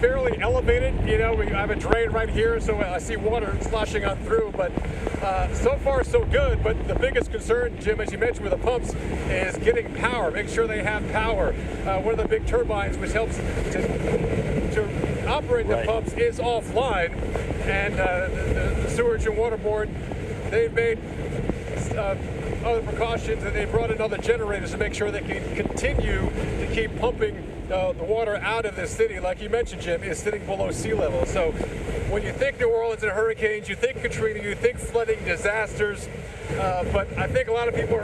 fairly elevated. You know, I have a drain right here, so I see water sloshing on through, but so far so good. But the biggest concern, Jim, as you mentioned with the pumps, is getting power. Make sure they have power. One of the big turbines, which helps to operate the pumps, is offline, and the Sewage and Water Board, they've made other precautions, and they brought in other generators to make sure they can continue to keep pumping the water out of the city. Like you mentioned, Jim, is sitting below sea level. So when you think New Orleans and hurricanes, you think Katrina, you think flooding disasters, but I think a lot of people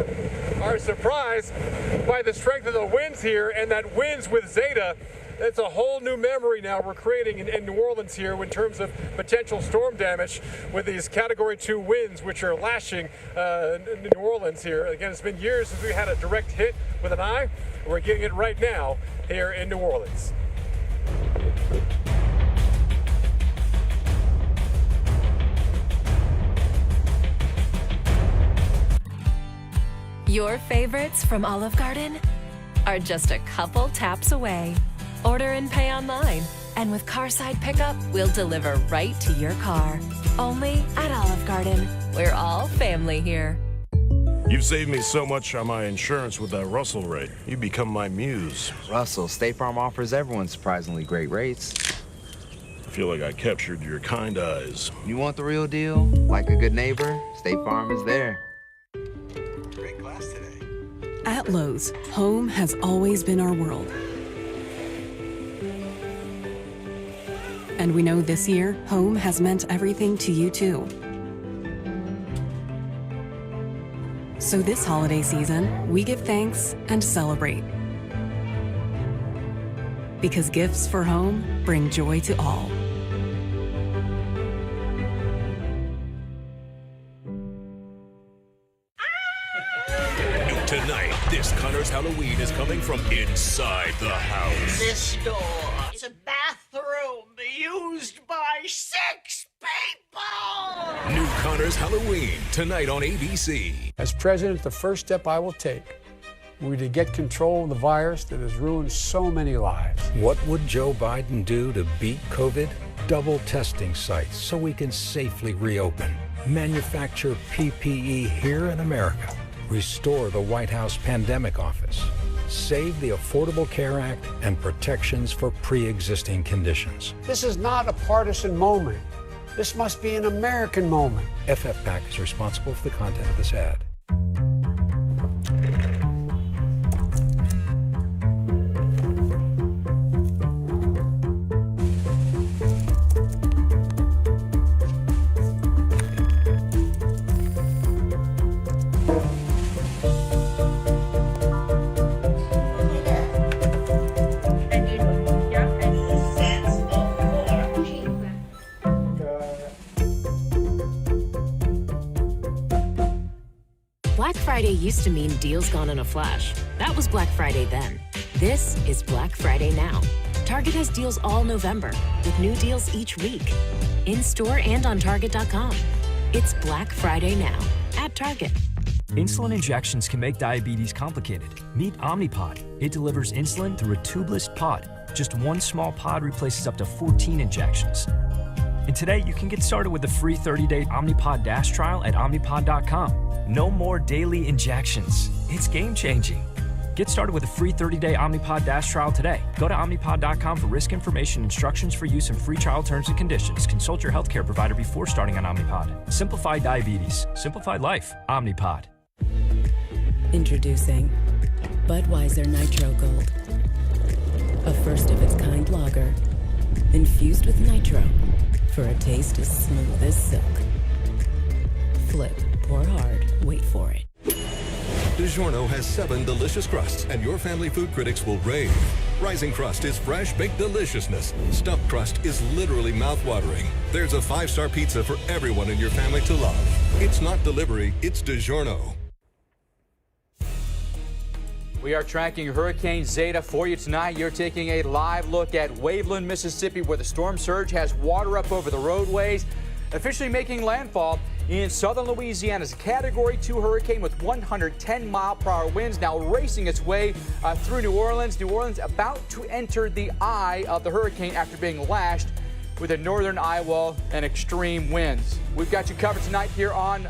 are surprised by the strength of the winds here, and that winds with Zeta. It's a whole new memory now we're creating in New Orleans here in terms of potential storm damage with these Category 2 winds, which are lashing New Orleans here. Again, it's been years since we had a direct hit with an eye. We're getting it right now here in New Orleans. Your favorites from Olive Garden are just a couple taps away. Order and pay online. And with Carside Pickup, we'll deliver right to your car. Only at Olive Garden. We're all family here. You've saved me so much on my insurance with that Russell rate. You become my muse. Russell, State Farm offers everyone surprisingly great rates. I feel like I captured your kind eyes. You want the real deal? Like a good neighbor, State Farm is there. Great class today. At Lowe's, home has always been our world. And we know this year, home has meant everything to you too. So this holiday season, we give thanks and celebrate. Because gifts for home bring joy to all. Tonight, this Connor's Halloween is coming from inside the house. This door is a bathroom used by 6 people! New Connor's Halloween, tonight on ABC. As president, the first step I will take will be to get control of the virus that has ruined so many lives. What would Joe Biden do to beat COVID? Double testing sites so we can safely reopen. Manufacture PPE here in America. Restore the White House Pandemic Office. Save the Affordable Care Act and protections for pre-existing conditions. This is not a partisan moment. This must be an American moment. FFPAC is responsible for the content of this ad. Black Friday used to mean deals gone in a flash. That was Black Friday then. This is Black Friday now. Target has deals all November, with new deals each week. In-store and on Target.com. It's Black Friday now at Target. Insulin injections can make diabetes complicated. Meet Omnipod. It delivers insulin through a tubeless pod. Just one small pod replaces up to 14 injections. And today, you can get started with the free 30-day Omnipod Dash trial at Omnipod.com. No more daily injections. It's game-changing. Get started with a free 30-day Omnipod Dash trial today. Go to Omnipod.com for risk information, instructions for use, and free trial terms and conditions. Consult your healthcare provider before starting on Omnipod. Simplified diabetes. Simplified life. Omnipod. Introducing Budweiser Nitro Gold. A first-of-its-kind lager, infused with nitro for a taste as smooth as silk. Flip, pour hard, wait for it. DiGiorno has 7 delicious crusts, and your family food critics will rave. Rising Crust is fresh baked deliciousness. Stuffed crust is literally mouth-watering. There's a 5-star pizza for everyone in your family to love. It's not delivery, it's DiGiorno. We are tracking Hurricane Zeta for you tonight. You're taking a live look at Waveland, Mississippi, where the storm surge has water up over the roadways, officially making landfall in southern Louisiana. It's a Category 2 hurricane with 110-mile-per-hour winds now racing its way through New Orleans. New Orleans about to enter the eye of the hurricane after being lashed with a northern eye wall and extreme winds. We've got you covered tonight here on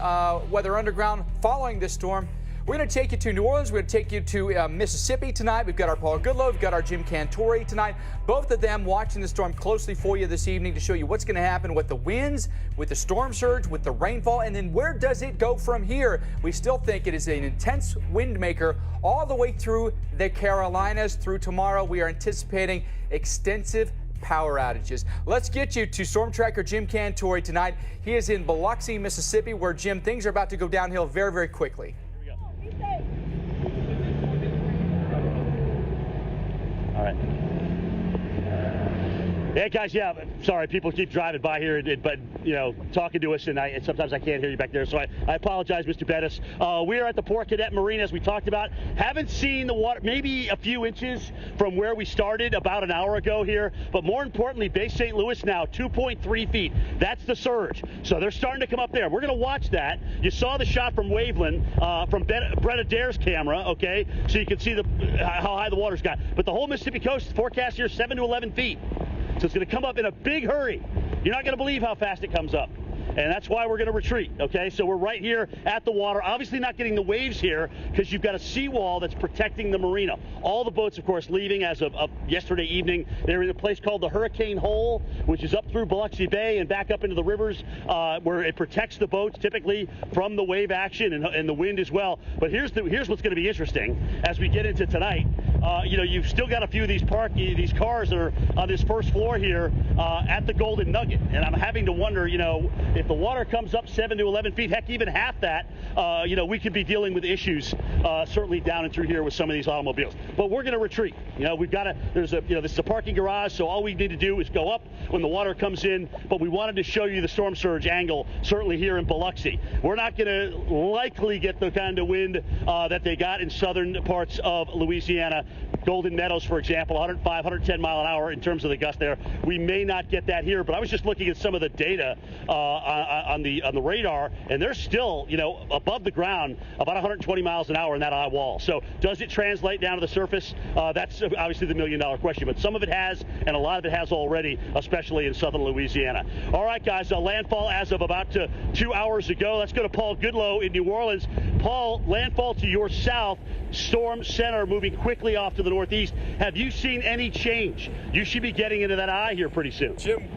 Weather Underground following this storm. We're going to take you to New Orleans. We're going to take you to Mississippi tonight. We've got our Paul Goodlow. We've got our Jim Cantore tonight. Both of them watching the storm closely for you this evening to show you what's going to happen with the winds, with the storm surge, with the rainfall, and then where does it go from here? We still think it is an intense wind maker all the way through the Carolinas. Through tomorrow, we are anticipating extensive power outages. Let's get you to Storm Tracker Jim Cantore tonight. He is in Biloxi, Mississippi, where, Jim, things are about to go downhill very, very quickly. All right. Yeah, guys, yeah, sorry, people keep driving by here, but, you know, talking to us, and sometimes I can't hear you back there, so I apologize, Mr. Bettis. We are at the Port Cadet Marina, as we talked about. Haven't seen the water, maybe a few inches from where we started about an hour ago here, but more importantly, Bay St. Louis now 2.3 feet. That's the surge. So they're starting to come up there. We're going to watch that. You saw the shot from Waveland, from Brett Adair's camera, okay, so you can see how high the water's got. But the whole Mississippi coast forecast here 7 to 11 feet. So it's going to come up in a big hurry. You're not going to believe how fast it comes up. And that's why we're going to retreat, okay? So we're right here at the water. Obviously not getting the waves here because you've got a seawall that's protecting the marina. All the boats, of course, leaving as of yesterday evening. They're in a place called the Hurricane Hole, which is up through Biloxi Bay and back up into the rivers where it protects the boats typically from the wave action and the wind as well. But here's what's going to be interesting as we get into tonight. You know, you've still got a few of these cars that are on this first floor here at the Golden Nugget. And I'm having to wonder, you know, if the water comes up 7 to 11 feet, heck, even half that, you know, we could be dealing with issues certainly down and through here with some of these automobiles. But we're going to retreat. You know, we've got to, this is a parking garage, so all we need to do is go up when the water comes in. But we wanted to show you the storm surge angle, certainly here in Biloxi. We're not going to likely get the kind of wind that they got in southern parts of Louisiana. Golden Meadows, for example, 105, 110 mile an hour in terms of the gust there. We may not get that here, but I was just looking at some of the data on the radar, and they're still, you know, above the ground about 120 miles an hour in that eye wall. So does it translate down to the surface? That's obviously the million-dollar question, but some of it has, and a lot of it has already, especially in southern Louisiana. All right, guys, landfall as of about 2 hours ago. Let's go to Paul Goodlow in New Orleans. Paul, landfall to your south, storm center moving quickly off to the northeast. Have you seen any change? You should be getting into that eye here pretty soon. Jim,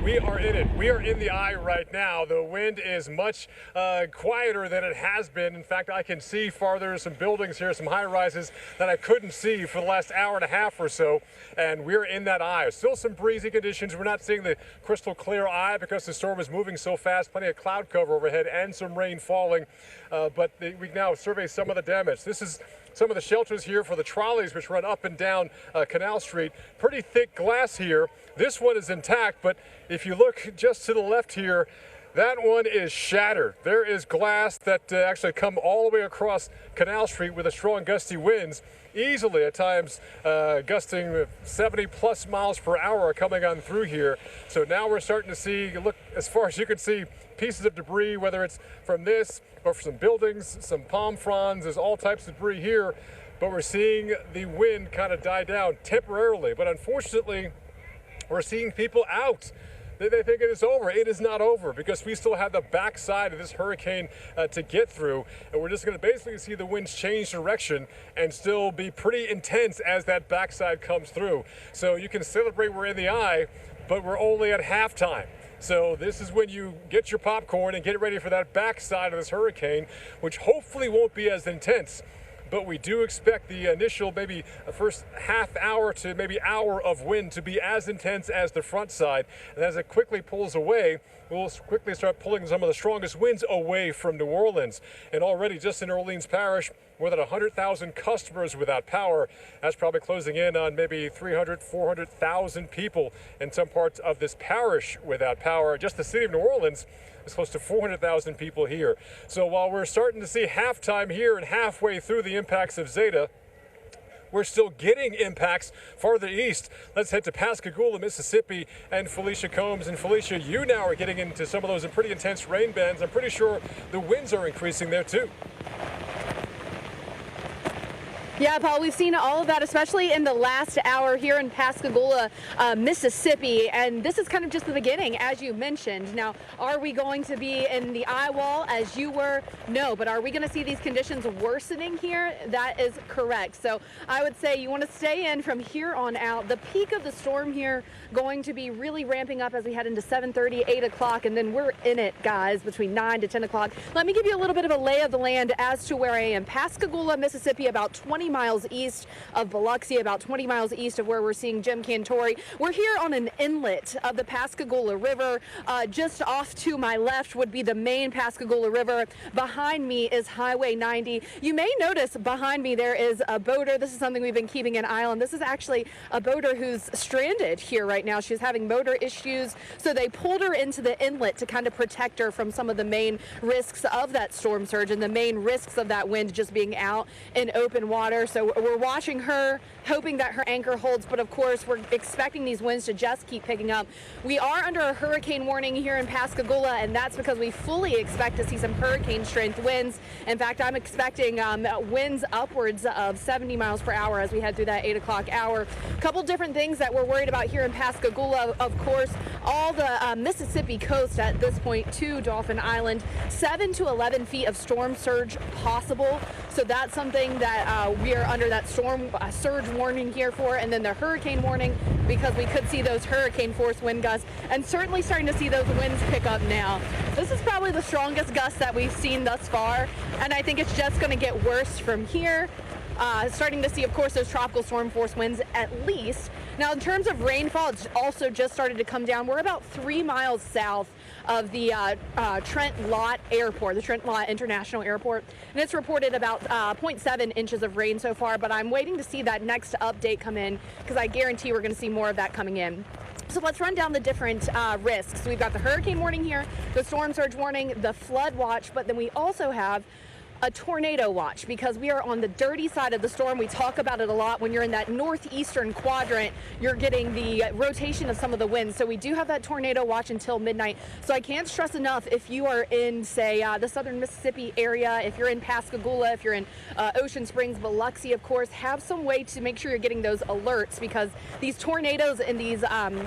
we are in it. We are in the eye right now. The wind is much quieter than it has been. In fact, I can see farther some buildings here, some high rises that I couldn't see for the last hour and a half or so. And we're in that eye. Still some breezy conditions. We're not seeing the crystal clear eye because the storm is moving so fast. Plenty of cloud cover overhead and some rain falling. But we now survey some of the damage. This is some of the shelters here for the trolleys which run up and down Canal Street. Pretty thick glass here. This one is intact, but if you look just to the left here, that one is shattered. There is glass that actually come all the way across Canal Street with the strong gusty winds. Easily at times gusting 70+ miles per hour coming on through here. So now we're starting to see, look, as far as you can see, pieces of debris, whether it's from this or from some buildings, some palm fronds. There's all types of debris here, but we're seeing the wind kind of die down temporarily. But unfortunately, we're seeing people out. They think it is over. It is not over because we still have the backside of this hurricane to get through. And we're just going to basically see the winds change direction and still be pretty intense as that backside comes through. So you can celebrate we're in the eye, but we're only at halftime. So this is when you get your popcorn and get ready for that backside of this hurricane, which hopefully won't be as intense. But we do expect the initial maybe first half hour to maybe hour of wind to be as intense as the front side. And as it quickly pulls away, we'll quickly start pulling some of the strongest winds away from New Orleans. And already just in Orleans Parish, more than 100,000 customers without power. That's probably closing in on maybe 300, 400,000 people in some parts of this parish without power. Just the city of New Orleans is close to 400,000 people here. So while we're starting to see halftime here and halfway through the impacts of Zeta, we're still getting impacts farther east. Let's head to Pascagoula, Mississippi, and Felicia Combs. And Felicia, you now are getting into some of those pretty intense rain bands. I'm pretty sure the winds are increasing there too. Yeah, Paul, we've seen all of that, especially in the last hour here in Pascagoula, Mississippi. And this is kind of just the beginning, as you mentioned. Now, are we going to be in the eye wall as you were? No, but are we going to see these conditions worsening here? That is correct. So I would say you want to stay in from here on out. The peak of the storm here going to be really ramping up as we head into 7:30, 8 o'clock, and then we're in it, guys, between 9 to 10 o'clock. Let me give you a little bit of a lay of the land as to where I am. Pascagoula, Mississippi, about 20 miles east of Biloxi, about 20 miles east of where we're seeing Jim Cantori. We're here on an inlet of the Pascagoula River. Just off to my left would be the main Pascagoula River. Behind me is Highway 90. You may notice behind me there is a boater. This is something we've been keeping an eye on. This is actually a boater who's stranded here right now. She's having motor issues, so they pulled her into the inlet to kind of protect her from some of the main risks of that storm surge and the main risks of that wind just being out in open water. So we're watching her, hoping that her anchor holds, but of course we're expecting these winds to just keep picking up. We are under a hurricane warning here in Pascagoula, and that's because we fully expect to see some hurricane strength winds. In fact, I'm expecting winds upwards of 70 miles per hour as we head through that 8 o'clock hour. A couple different things that we're worried about here in Pascagoula, of course, all the Mississippi coast at this point to Dauphin Island, 7 to 11 feet of storm surge possible. So that's something that we are under that storm surge warning here for, and then the hurricane warning because we could see those hurricane force wind gusts, and certainly starting to see those winds pick up now. This is probably the strongest gust that we've seen thus far, and I think it's just going to get worse from here. Starting to see, of course, those tropical storm force winds at least. Now, in terms of rainfall, it's also just started to come down. We're about 3 miles south of the Trent Lott Airport, the Trent Lott International Airport, and it's reported about 0.7 inches of rain so far, but I'm waiting to see that next update come in because I guarantee we're going to see more of that coming in. So let's run down the different risks. We've got the hurricane warning here, the storm surge warning, the flood watch, but then we also have a tornado watch because we are on the dirty side of the storm. We talk about it a lot. When you're in that northeastern quadrant, you're getting the rotation of some of the winds. So we do have that tornado watch until midnight. So I can't stress enough, if you are in, say, the southern Mississippi area, if you're in Pascagoula, if you're in Ocean Springs, Biloxi, of course, have some way to make sure you're getting those alerts because these tornadoes and these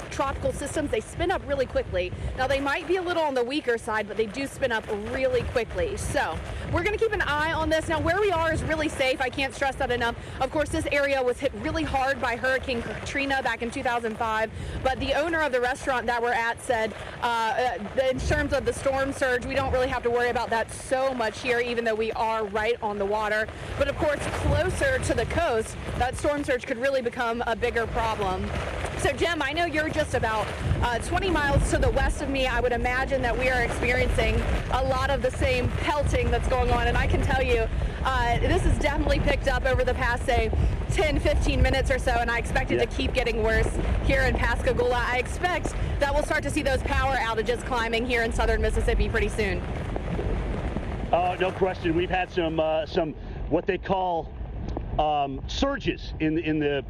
tropical systems, they spin up really quickly. Now, they might be a little on the weaker side, but they do spin up really quickly. So we're going to keep an eye on this. Now, where we are is really safe. I can't stress that enough. Of course, this area was hit really hard by Hurricane Katrina back in 2005, but the owner of the restaurant that we're at said in terms of the storm surge, we don't really have to worry about that so much here, even though we are right on the water. But of course, closer to the coast, that storm surge could really become a bigger problem. So, Jim, I know you're just about 20 miles to the west of me. I would imagine that we are experiencing a lot of the same pelting that's going on, and I can tell you this has definitely picked up over the past, say, 10, 15 minutes or so, and I expect it to keep getting worse here in Pascagoula. I expect that we'll start to see those power outages climbing here in southern Mississippi pretty soon. No question. We've had some what they call surges in the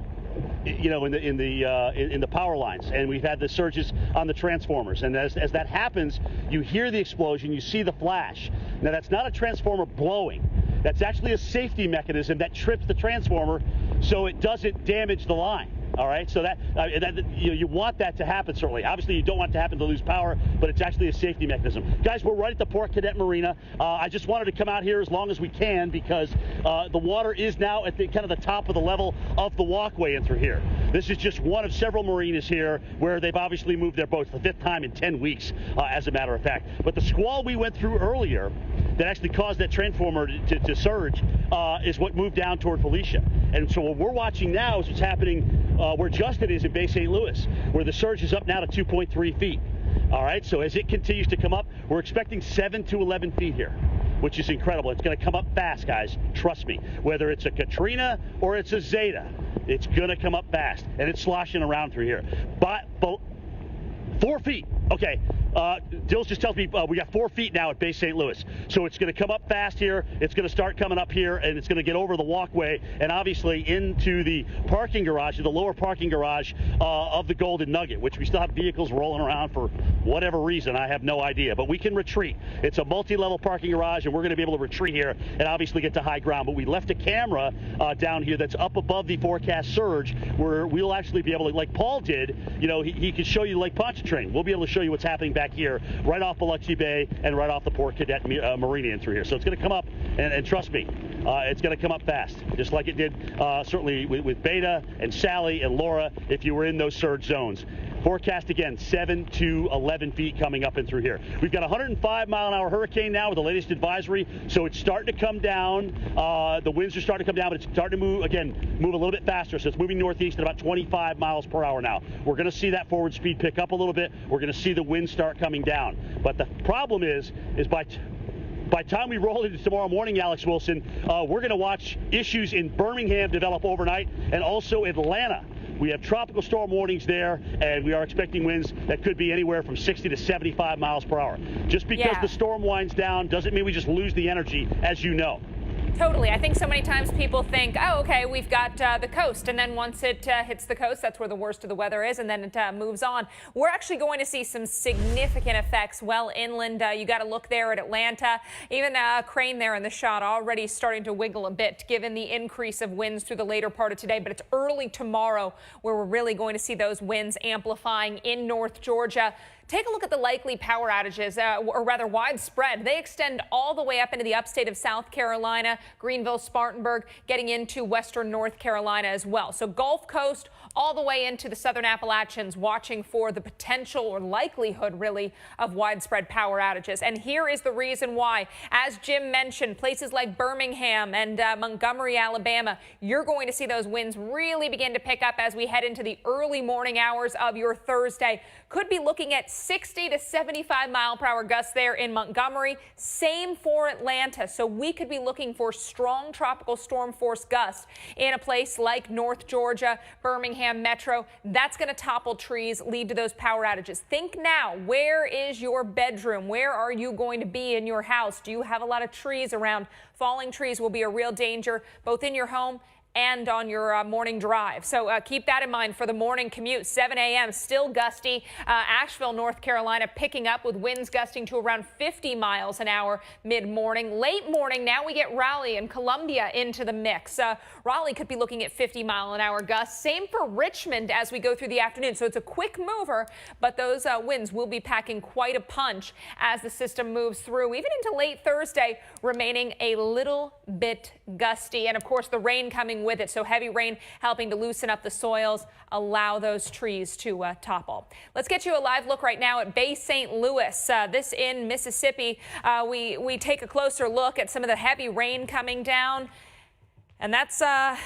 power lines, and we've had the surges on the transformers, and as that happens, you hear the explosion, you see the flash. Now, that's not a transformer blowing. That's actually a safety mechanism that trips the transformer so it doesn't damage the line. All right, so you want that to happen, certainly. Obviously, you don't want it to happen to lose power, but it's actually a safety mechanism. Guys, we're right at the Port Cadet Marina. I just wanted to come out here as long as we can because the water is now at the kind of the top of the level of the walkway in through here. This is just one of several marinas here where they've obviously moved their boats, the 5th time in 10 weeks, as a matter of fact. But the squall we went through earlier that actually caused that transformer to surge is what moved down toward Felicia. And so what we're watching now is what's happening where Justin is in Bay St. Louis, where the surge is up now to 2.3 feet. All right, so as it continues to come up, we're expecting 7 to 11 feet here, which is incredible. It's going to come up fast, guys. Trust me. Whether it's a Katrina or it's a Zeta, it's going to come up fast, and it's sloshing around through here. But 4 feet. Okay, Dills just tells me we got 4 feet now at Bay St. Louis. So it's going to come up fast here. It's going to start coming up here, and it's going to get over the walkway and obviously into the parking garage, the lower parking garage of the Golden Nugget, which we still have vehicles rolling around for whatever reason. I have no idea. But we can retreat. It's a multi-level parking garage, and we're going to be able to retreat here and obviously get to high ground. But we left a camera down here that's up above the forecast surge where we'll actually be able to, like Paul did, he could show you Lake Pontchartrain. We'll be able to show you what's happening back here, right off Biloxi Bay and right off the Port Cadet Marina and through here. So it's going to come up, and trust me, it's going to come up fast, just like it did certainly with Beta and Sally and Laura if you were in those surge zones. Forecast again, 7 to 11 feet coming up and through here. We've got a 105-mile-an-hour hurricane now with the latest advisory, so it's starting to come down. The winds are starting to come down, but it's starting to move a little bit faster. So it's moving northeast at about 25 miles per hour now. We're going to see that forward speed pick up a little bit. We're going to see the wind start coming down. But the problem is by the time we roll into tomorrow morning, Alex Wilson, we're going to watch issues in Birmingham develop overnight and also Atlanta. We have tropical storm warnings there, and we are expecting winds that could be anywhere from 60 to 75 miles per hour. Just because the storm winds down doesn't mean we just lose the energy, as you know. Totally. I think so many times people think, oh, okay, we've got the coast. And then once it hits the coast, that's where the worst of the weather is. And then it moves on. We're actually going to see some significant effects well inland. You got to look there at Atlanta. Even Crane there in the shot already starting to wiggle a bit given the increase of winds through the later part of today. But it's early tomorrow where we're really going to see those winds amplifying in North Georgia. Take a look at the likely power outages, or rather widespread. They extend all the way up into the upstate of South Carolina, Greenville, Spartanburg, getting into western North Carolina as well. So Gulf Coast all the way into the southern Appalachians, watching for the potential or likelihood, really, of widespread power outages. And here is the reason why. As Jim mentioned, places like Birmingham and Montgomery, Alabama, you're going to see those winds really begin to pick up as we head into the early morning hours of your Thursday. Could be looking at 60 to 75 mile per hour gusts there in Montgomery. Same for Atlanta. So we could be looking for strong tropical storm force gusts in a place like North Georgia, Birmingham Metro. That's going to topple trees, lead to those power outages. Think now, where is your bedroom? Where are you going to be in your house? Do you have a lot of trees around? Falling trees will be a real danger, both in your home and on your morning drive. So keep that in mind for the morning commute. 7 a.m. still gusty. Asheville, North Carolina picking up with winds gusting to around 50 miles an hour mid-morning. Late morning, now we get Raleigh and Columbia into the mix. Raleigh could be looking at 50-mile-an-hour gusts. Same for Richmond as we go through the afternoon. So it's a quick mover, but those winds will be packing quite a punch as the system moves through, even into late Thursday, remaining a little bit gusty. And of course, the rain coming with it. So heavy rain helping to loosen up the soils, allow those trees to topple. Let's get you a live look right now at Bay St. Louis. This in Mississippi. We take a closer look at some of the heavy rain coming down. And that's our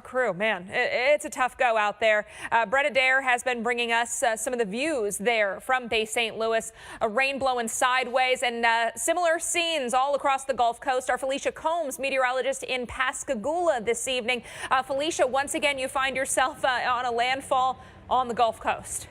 crew. Man, it's a tough go out there. Brett Adair has been bringing us some of the views there from Bay St. Louis. Rain blowing sideways and similar scenes all across the Gulf Coast. Our Felicia Combs, meteorologist in Pascagoula this evening. Felicia, once again, you find yourself on a landfall on the Gulf Coast.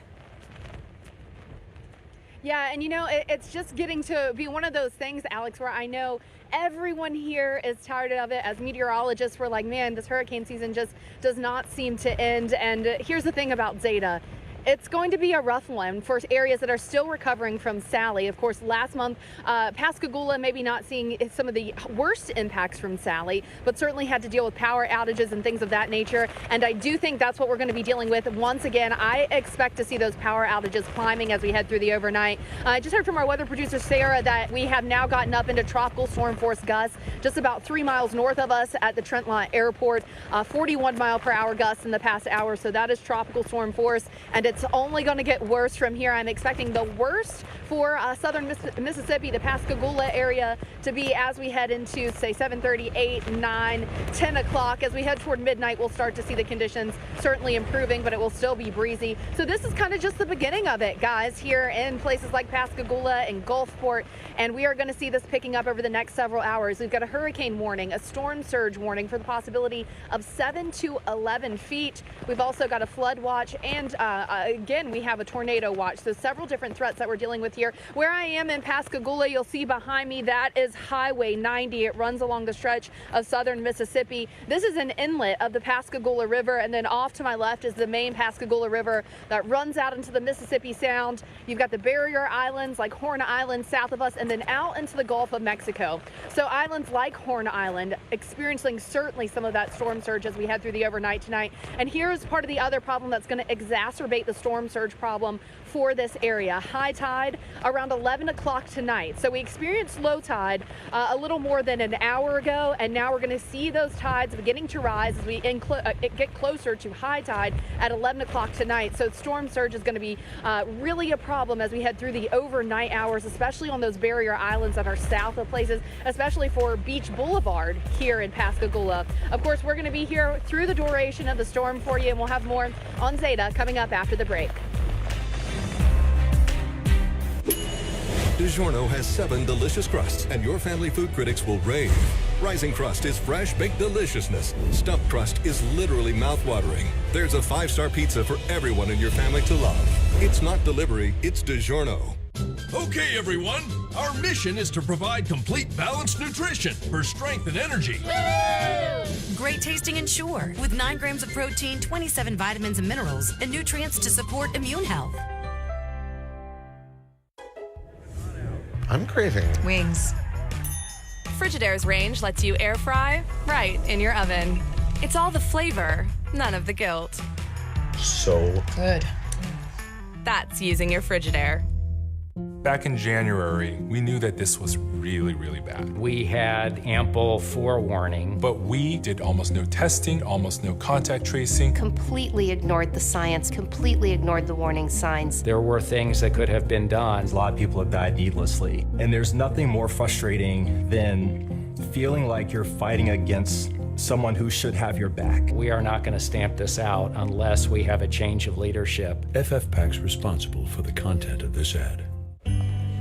Yeah, and it's just getting to be one of those things, Alex, where I know everyone here is tired of it. As meteorologists, we're like, man, this hurricane season just does not seem to end. And here's the thing about Zeta. It's going to be a rough one for areas that are still recovering from Sally. Of course, last month, Pascagoula maybe not seeing some of the worst impacts from Sally, but certainly had to deal with power outages and things of that nature. And I do think that's what we're going to be dealing with. Once again, I expect to see those power outages climbing as we head through the overnight. I just heard from our weather producer, Sarah, that we have now gotten up into tropical storm force gusts just about 3 miles north of us at the Trent Lott Airport. 41 mile per hour gusts in the past hour. So that is tropical storm force. And it's only going to get worse from here. I'm expecting the worst for southern Mississippi, the Pascagoula area, to be as we head into, say, 7:30, 8, 9, 10 o'clock. As we head toward midnight, we'll start to see the conditions certainly improving, but it will still be breezy. So this is kind of just the beginning of it, guys, here in places like Pascagoula and Gulfport. And we are going to see this picking up over the next several hours. We've got a hurricane warning, a storm surge warning for the possibility of 7 to 11 feet. We've also got a flood watch and again, we have a tornado watch. So several different threats that we're dealing with here. Where I am in Pascagoula, you'll see behind me, that is Highway 90. It runs along the stretch of southern Mississippi. This is an inlet of the Pascagoula River, and then off to my left is the main Pascagoula River that runs out into the Mississippi Sound. You've got the barrier islands like Horn Island south of us, and then out into the Gulf of Mexico. So islands like Horn Island experiencing certainly some of that storm surge as we head through the overnight tonight. And here's part of the other problem that's going to exacerbate the storm surge problem for this area. High tide around 11 o'clock tonight. So we experienced low tide a little more than an hour ago, and now we're going to see those tides beginning to rise as we get closer to high tide at 11 o'clock tonight. So storm surge is going to be really a problem as we head through the overnight hours, especially on those barrier islands that are south of places, especially for Beach Boulevard here in Pascagoula. Of course, we're going to be here through the duration of the storm for you, and we'll have more on Zeta coming up after the break. DiGiorno has 7 delicious crusts, and your family food critics will rave. Rising Crust is fresh baked deliciousness. Stuffed crust is literally mouth-watering. There's a 5-star pizza for everyone in your family to love. It's not delivery, it's DiGiorno. Okay, everyone. Our mission is to provide complete balanced nutrition for strength and energy. Great tasting and sure, with 9 grams of protein, 27 vitamins and minerals, and nutrients to support immune health. I'm craving wings. Frigidaire's range lets you air fry right in your oven. It's all the flavor, none of the guilt. So good. That's using your Frigidaire. Back in January, we knew that this was really, really bad. We had ample forewarning. But we did almost no testing, almost no contact tracing. Completely ignored the science, completely ignored the warning signs. There were things that could have been done. A lot of people have died needlessly. And there's nothing more frustrating than feeling like you're fighting against someone who should have your back. We are not going to stamp this out unless we have a change of leadership. FFPAC's responsible for the content of this ad.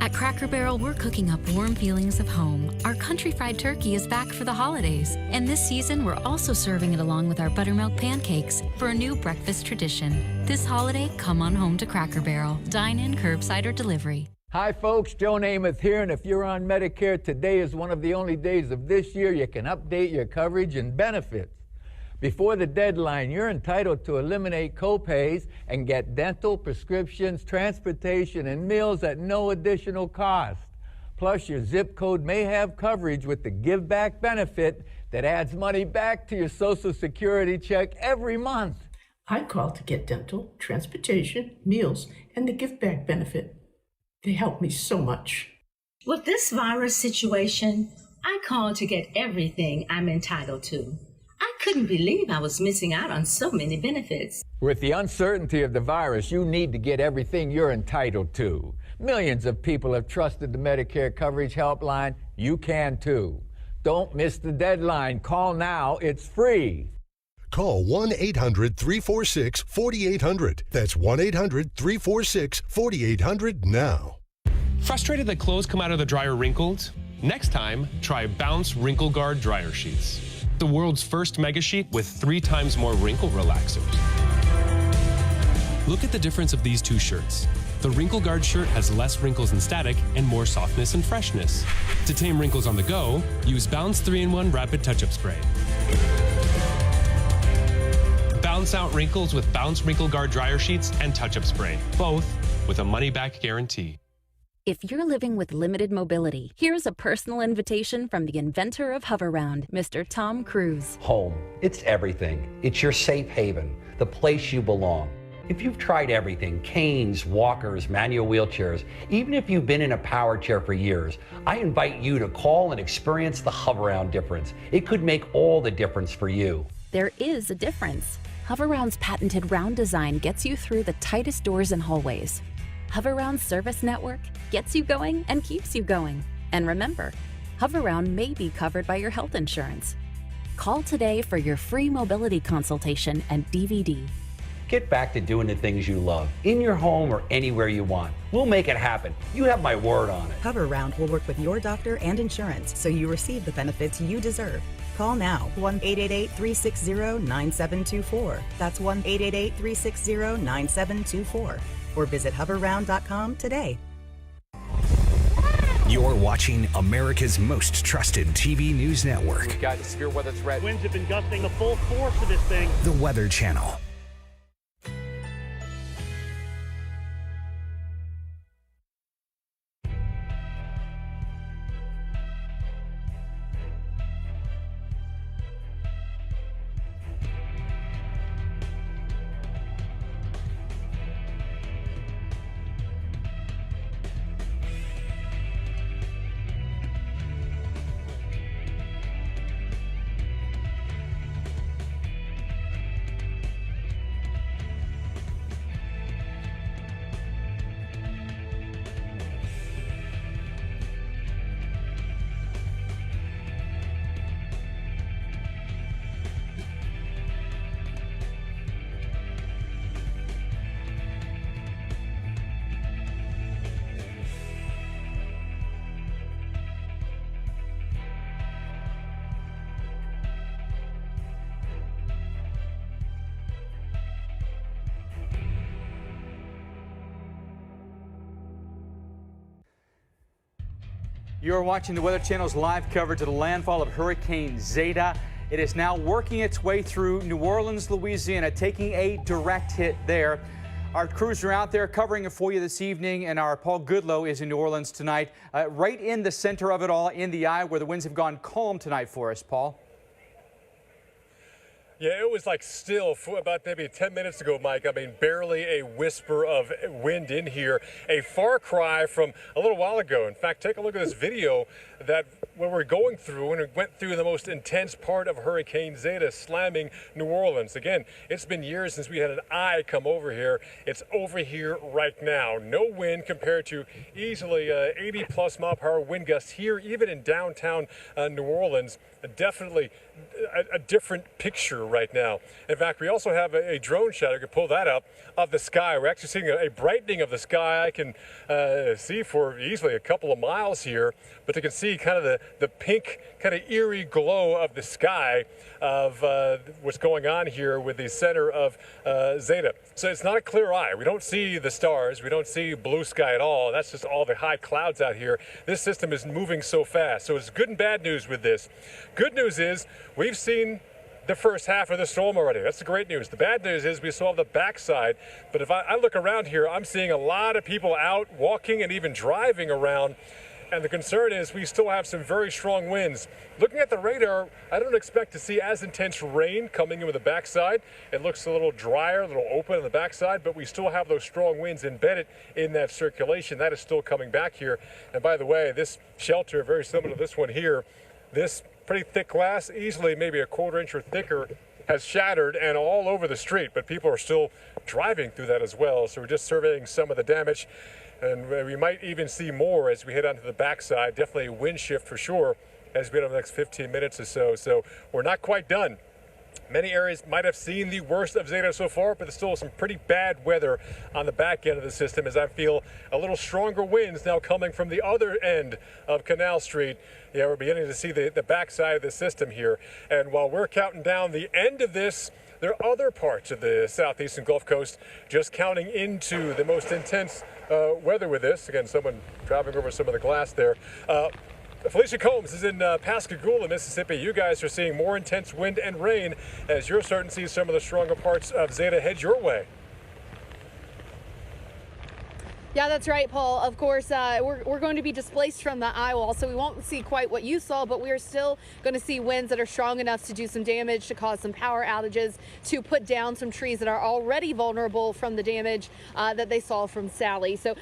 At Cracker Barrel, we're cooking up warm feelings of home. Our country fried turkey is back for the holidays. And this season, we're also serving it along with our buttermilk pancakes for a new breakfast tradition. This holiday, come on home to Cracker Barrel. Dine in, curbside, or delivery. Hi folks, Joe Namath here, and if you're on Medicare, today is one of the only days of this year you can update your coverage and benefits. Before the deadline, you're entitled to eliminate copays and get dental, prescriptions, transportation, and meals at no additional cost. Plus, your zip code may have coverage with the Give Back benefit that adds money back to your Social Security check every month. I called to get dental, transportation, meals, and the Give Back benefit. They helped me so much. With this virus situation, I called to get everything I'm entitled to. I couldn't believe I was missing out on so many benefits. With the uncertainty of the virus, you need to get everything you're entitled to. Millions of people have trusted the Medicare Coverage Helpline. You can too. Don't miss the deadline. Call now. It's free. Call 1-800-346-4800. That's 1-800-346-4800 now. Frustrated that clothes come out of the dryer wrinkled? Next time, try Bounce Wrinkle Guard dryer sheets. The world's first mega sheet with 3 times more wrinkle relaxers. Look at the difference of these 2 shirts. The Wrinkle Guard shirt has less wrinkles and static and more softness and freshness. To tame wrinkles on the go, use Bounce 3-in-1 Rapid Touch-Up Spray. Bounce out wrinkles with Bounce Wrinkle Guard dryer sheets and touch-up spray, both with a money-back guarantee. If you're living with limited mobility, here's a personal invitation from the inventor of Hoverround, Mr. Tom Cruise. Home. It's everything. It's your safe haven, the place you belong. If you've tried everything, canes, walkers, manual wheelchairs, even if you've been in a power chair for years, I invite you to call and experience the Hoverround difference. It could make all the difference for you. There is a difference. Hoverround's patented round design gets you through the tightest doors and hallways. Hoverround's service network gets you going and keeps you going. And remember, Hoverround may be covered by your health insurance. Call today for your free mobility consultation and DVD. Get back to doing the things you love, in your home or anywhere you want. We'll make it happen. You have my word on it. Hoverround will work with your doctor and insurance so you receive the benefits you deserve. Call now, 1-888-360-9724. That's 1-888-360-9724. Or visit hoverround.com today. You're watching America's most trusted TV news network. We've got a severe weather threat. Winds have been gusting the full force of this thing. The Weather Channel. You're watching the Weather Channel's live coverage of the landfall of Hurricane Zeta. It is now working its way through New Orleans, Louisiana, taking a direct hit there. Our crews are out there covering it for you this evening, and our Paul Goodlow is in New Orleans tonight, right in the center of it all, in the eye where the winds have gone calm tonight for us, Paul. Yeah, it was like still for about maybe 10 minutes ago, Mike. I mean, barely a whisper of wind in here. A far cry from a little while ago. In fact, take a look at this video that when we're going through, and it went through the most intense part of Hurricane Zeta slamming New Orleans. Again, it's been years since we had an eye come over here. It's over here right now. No wind compared to easily 80+ mile-per-hour wind gusts here, even in downtown New Orleans. Definitely a different picture right now. In fact, we also have a drone shot. I can pull that up of the sky. We're actually seeing a brightening of the sky. I can see for easily a couple of miles here, but you can see kind of the pink, kind of eerie glow of the sky of what's going on here with the center of Zeta. So it's not a clear eye. We don't see the stars. We don't see blue sky at all. That's just all the high clouds out here. This system is moving so fast. So it's good and bad news with this. Good news is we've seen the first half of the storm already. That's the great news. The bad news is we saw the backside. But if I look around here, I'm seeing a lot of people out walking and even driving around. And the concern is we still have some very strong winds. Looking at the radar, I don't expect to see as intense rain coming in with the backside. It looks a little drier, a little open on the backside, but we still have those strong winds embedded in that circulation. That is still coming back here. And by the way, this shelter, very similar to this one here, this pretty thick glass, easily maybe a quarter inch or thicker, has shattered and all over the street, but people are still driving through that as well. So we're just surveying some of the damage. And we might even see more as we head onto the backside. Definitely a wind shift for sure as we get over the next 15 minutes or so. So we're not quite done. Many areas might have seen the worst of Zeta so far, but there's still some pretty bad weather on the back end of the system as I feel a little stronger winds now coming from the other end of Canal Street. Yeah, we're beginning to see the backside of the system here. And while we're counting down the end of this, there are other parts of the southeastern Gulf Coast just counting into the most intense weather with this. Again, someone driving over some of the glass there. Felicia Combs is in Pascagoula, Mississippi. You guys are seeing more intense wind and rain as you're starting to see some of the stronger parts of Zeta head your way. Yeah, that's right, Paul. Of course, we're going to be displaced from the eye wall, so we won't see quite what you saw, but we're still going to see winds that are strong enough to do some damage, to cause some power outages, to put down some trees that are already vulnerable from the damage that they saw from Sally. So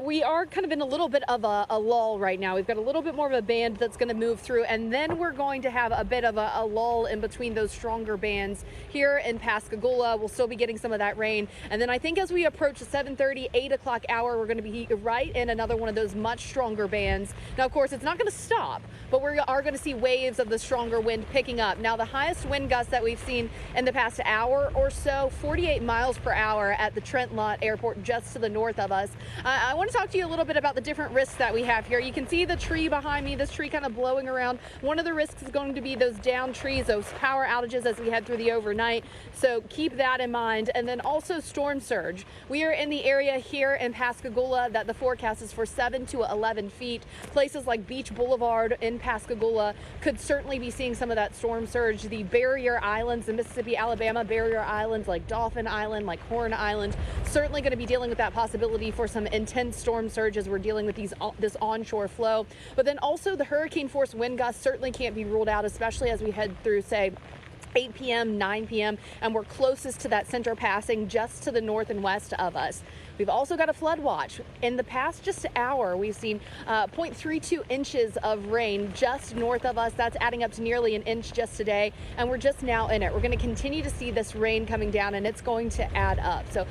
we are kind of in a little bit of a lull right now. We've got a little bit more of a band that's going to move through, and then we're going to have a bit of a lull in between those stronger bands here in Pascagoula. We'll still be getting some of that rain. And then I think as we approach the 7:30, 8 o'clock hour, we're going to be right in another one of those much stronger bands. Now, of course, it's not going to stop, but we are going to see waves of the stronger wind picking up. Now, the highest wind gusts that we've seen in the past hour or so, 48 miles per hour at the Trent Lott Airport just to the north of us. I want to talk to you a little bit about the different risks that we have here. You can see the tree behind me, this tree kind of blowing around. One of the risks is going to be those down trees, those power outages as we head through the overnight. So keep that in mind. And then also storm surge. We are in the area here in Pascagoula that the forecast is for 7 to 11 feet. Places like Beach Boulevard in Pascagoula could certainly be seeing some of that storm surge. The barrier islands, the Mississippi, Alabama barrier islands like Dauphin Island, like Horn Island, certainly going to be dealing with that possibility for some intense storm surge as we're dealing with this onshore flow. But then also the hurricane force wind gusts certainly can't be ruled out, especially as we head through, say, 8 p.m., 9 p.m., and we're closest to that center passing just to the north and west of us. We've also got a flood watch. In the past just hour, we've seen 0.32 inches of rain just north of us. That's adding up to nearly an inch just today, and we're just now in it. We're going to continue to see this rain coming down, and it's going to add up. So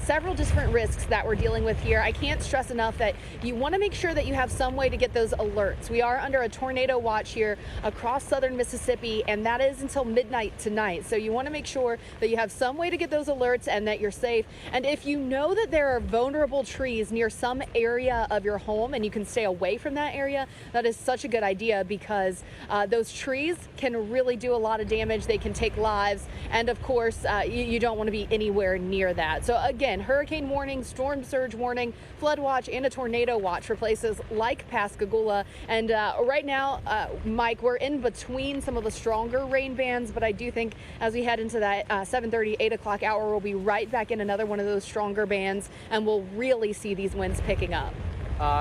several different risks that we're dealing with here. I can't stress enough that you want to make sure that you have some way to get those alerts. We are under a tornado watch here across southern Mississippi, and that is until midnight tonight. So you want to make sure that you have some way to get those alerts and that you're safe. And if you know that there are vulnerable trees near some area of your home and you can stay away from that area, that is such a good idea, because those trees can really do a lot of damage. They can take lives, and of course you don't want to be anywhere near that. So again, hurricane warning, storm surge warning, flood watch, and a tornado watch for places like Pascagoula. And right now, Mike, we're in between some of the stronger rain bands, but I do think as we head into that 7:30, 8 o'clock hour, we'll be right back in another one of those stronger bands, and we'll really see these winds picking up.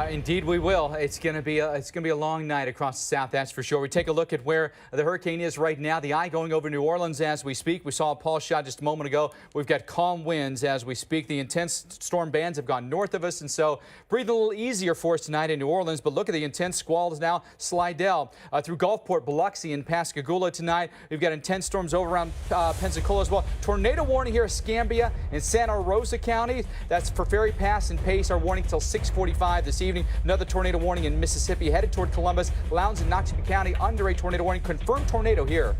Indeed, we will. It's going to be a long night across the South, that's for sure. We take a look at where the hurricane is right now. The eye going over New Orleans as we speak. We saw a Paul shot just a moment ago. We've got calm winds as we speak. The intense storm bands have gone north of us, and so breathe a little easier for us tonight in New Orleans. But look at the intense squalls now. Slidell through Gulfport, Biloxi, and Pascagoula tonight. We've got intense storms over around Pensacola as well. Tornado warning here, Escambia and Santa Rosa County. That's for Ferry Pass and Pace. Our warning till 6:45 this evening. Another tornado warning in Mississippi headed toward Columbus. Lowndes and Knoxville County under a tornado warning. Confirmed tornado here.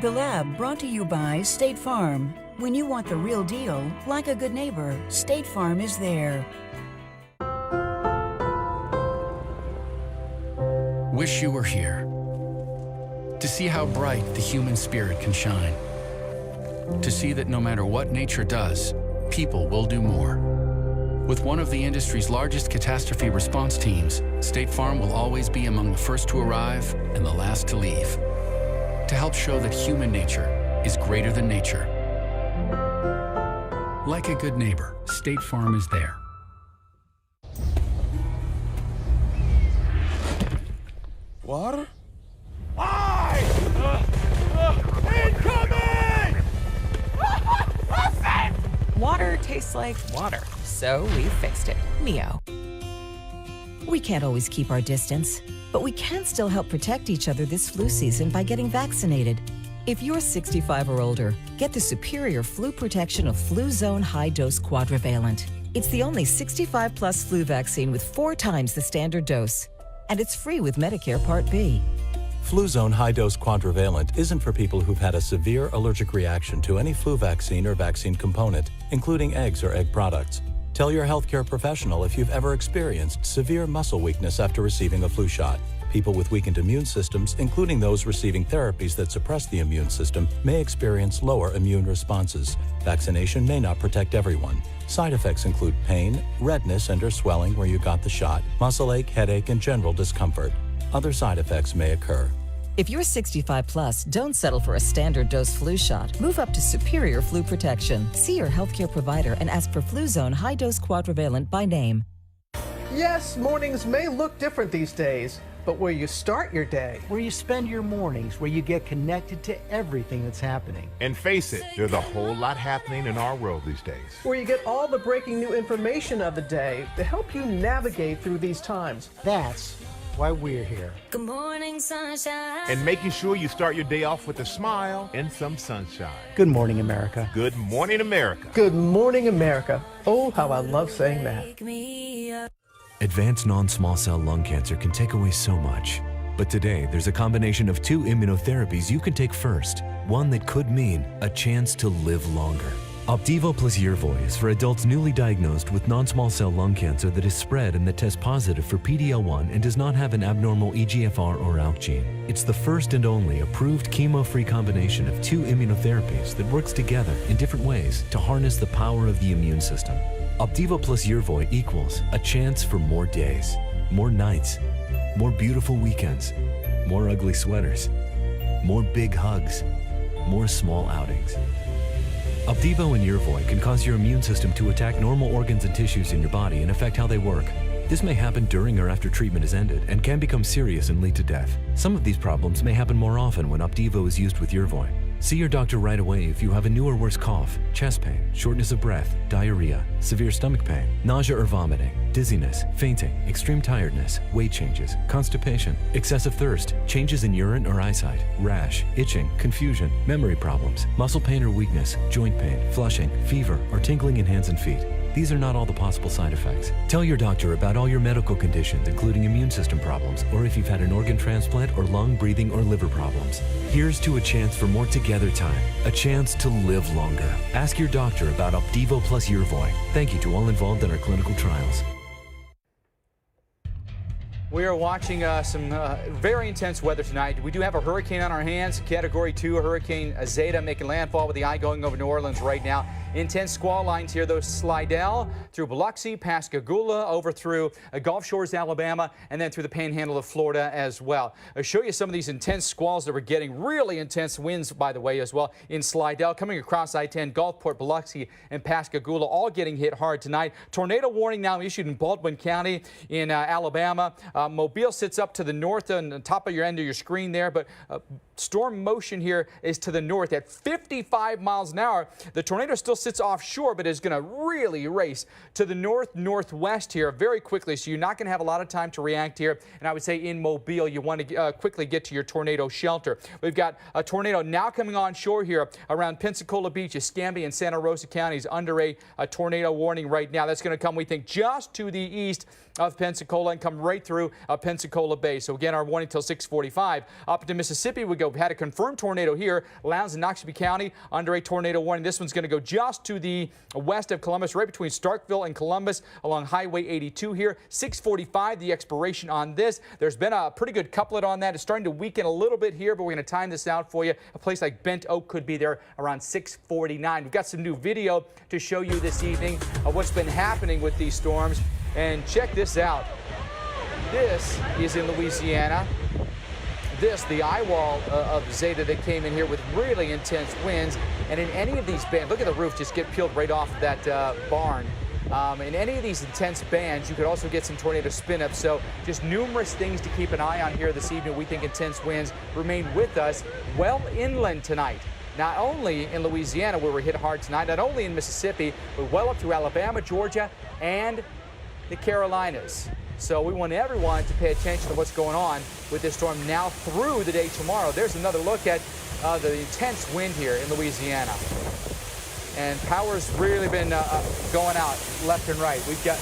The Lab, brought to you by State Farm. When you want the real deal, like a good neighbor, State Farm is there. Wish you were here to see how bright the human spirit can shine. To see that no matter what nature does, people will do more. With one of the industry's largest catastrophe response teams, State Farm will always be among the first to arrive and the last to leave. To help show that human nature is greater than nature. Like a good neighbor, State Farm is there. Water? Incoming! Water tastes like water, so we fixed it. Neo. We can't always keep our distance, but we can still help protect each other this flu season by getting vaccinated. If you're 65 or older, get the superior flu protection of Fluzone High Dose Quadrivalent. It's the only 65-plus flu vaccine with 4 times the standard dose, and it's free with Medicare Part B. Fluzone High Dose Quadrivalent isn't for people who've had a severe allergic reaction to any flu vaccine or vaccine component, including eggs or egg products. Tell your healthcare professional if you've ever experienced severe muscle weakness after receiving a flu shot. People with weakened immune systems, including those receiving therapies that suppress the immune system, may experience lower immune responses. Vaccination may not protect everyone. Side effects include pain, redness and/or swelling where you got the shot, muscle ache, headache, and general discomfort. Other side effects may occur. If you're 65 plus, don't settle for a standard dose flu shot. Move up to superior flu protection. See your healthcare provider and ask for Fluzone High Dose Quadrivalent by name. Yes, mornings may look different these days, but where you start your day, where you spend your mornings, where you get connected to everything that's happening. And face it, there's a whole lot happening in our world these days. Where you get all the breaking new information of the day to help you navigate through these times. That's why we're here. Good morning, sunshine. And making sure you start your day off with a smile and some sunshine. Good morning, America. Good morning, America. Good morning, America. Oh, how I love saying that. Advanced non-small cell lung cancer can take away so much. But today, there's a combination of 2 immunotherapies you can take first. One that could mean a chance to live longer. Opdivo plus Yervoy is for adults newly diagnosed with non-small cell lung cancer that is spread and that tests positive for PD-L1 and does not have an abnormal EGFR or ALK gene. It's the first and only approved chemo-free combination of 2 immunotherapies that works together in different ways to harness the power of the immune system. Opdivo plus Yervoy equals a chance for more days, more nights, more beautiful weekends, more ugly sweaters, more big hugs, more small outings. Opdivo and Yervoy can cause your immune system to attack normal organs and tissues in your body and affect how they work. This may happen during or after treatment is ended and can become serious and lead to death. Some of these problems may happen more often when Opdivo is used with Yervoy. See your doctor right away if you have a new or worse cough, chest pain, shortness of breath, diarrhea, severe stomach pain, nausea or vomiting, dizziness, fainting, extreme tiredness, weight changes, constipation, excessive thirst, changes in urine or eyesight, rash, itching, confusion, memory problems, muscle pain or weakness, joint pain, flushing, fever, or tingling in hands and feet. These are not all the possible side effects. Tell your doctor about all your medical conditions, including immune system problems, or if you've had an organ transplant or lung, breathing, or liver problems. Here's to a chance for more together time, a chance to live longer. Ask your doctor about Opdivo plus Yervoy. Thank you to all involved in our clinical trials. We are watching some very intense weather tonight. We do have a hurricane on our hands, Category 2 Hurricane Zeta making landfall with the eye going over New Orleans right now. Intense squall lines here, though. Slidell through Biloxi, Pascagoula, over through Gulf Shores, Alabama, and then through the Panhandle of Florida as well. I'll show you some of these intense squalls that we're getting. Really intense winds, by the way, as well in Slidell, coming across I-10, Gulfport, Biloxi, and Pascagoula, all getting hit hard tonight. Tornado warning now issued in Baldwin County in Alabama. Mobile sits up to the north on the top of your end of your screen there, but storm motion here is to the north at 55 miles an hour. The tornado still sits offshore, but is going to really race to the northwest here very quickly, so you're not going to have a lot of time to react here. And I would say in Mobile, you want to quickly get to your tornado shelter. We've got a tornado now coming on shore here around Pensacola Beach, Escambia, and Santa Rosa counties under a tornado warning right now. That's going to come, we think, just to the east of Pensacola and come right through Pensacola Bay. So again, our warning till 6:45. Up into Mississippi we go. We had a confirmed tornado here, Lowndes and Noxubee County under a tornado warning. This one's going to go just to the west of Columbus, right between Starkville and Columbus along Highway 82 here. 6:45, the expiration on this. There's been a pretty good couplet on that. It's starting to weaken a little bit here, but we're going to time this out for you. A place like Bent Oak could be there around 6:49. We've got some new video to show you this evening of what's been happening with these storms. And check this out. This is in Louisiana. This, the eye wall of Zeta that came in here with really intense winds. And in any of these bands, look at the roof just get peeled right off that barn. In any of these intense bands, you could also get some tornado spin-ups. So just numerous things to keep an eye on here this evening. We think intense winds remain with us well inland tonight. Not only in Louisiana, where we're hit hard tonight, not only in Mississippi, but well up through Alabama, Georgia, and the Carolinas. So we want everyone to pay attention to what's going on with this storm now through the day tomorrow. There's another look at the intense wind here in Louisiana. And power's really been going out left and right. We've got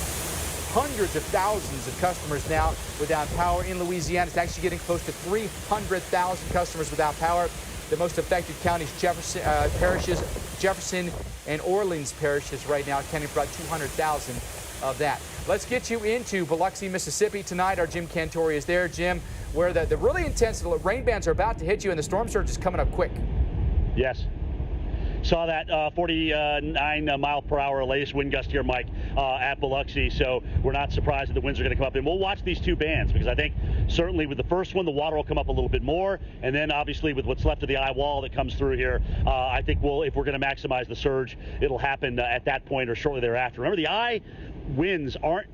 hundreds of thousands of customers now without power in Louisiana. It's actually getting close to 300,000 customers without power. The most affected counties, Jefferson and Orleans parishes right now, accounting for about 200,000 of that. Let's get you into Biloxi, Mississippi tonight. Our Jim Cantori is there. Jim, where the really intense rain bands are about to hit you and the storm surge is coming up quick. Yes. Saw that 49 mile per hour latest wind gust here, Mike, at Biloxi. So we're not surprised that the winds are going to come up. And we'll watch these two bands because I think certainly with the first one, the water will come up a little bit more. And then obviously with what's left of the eye wall that comes through here, I think if we're going to maximize the surge, it'll happen at that point or shortly thereafter. Remember, the eye winds aren't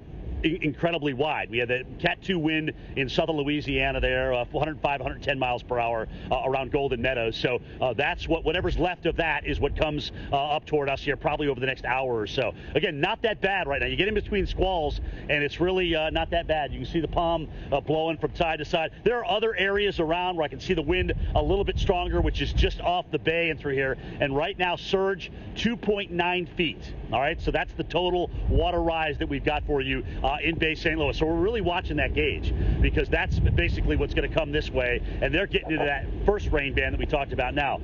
incredibly wide. We had the Cat 2 wind in southern Louisiana there, 105, 110 miles per hour around Golden Meadows. So that's whatever's left of that is what comes up toward us here probably over the next hour or so. Again, not that bad right now. You get in between squalls, and it's really not that bad. You can see the palm blowing from side to side. There are other areas around where I can see the wind a little bit stronger, which is just off the bay and through here. And right now, surge 2.9 feet. All right, so that's the total water rise that we've got for you in Bay St. Louis. So we're really watching that gauge because that's basically what's going to come this way. And they're getting into that first rain band that we talked about now.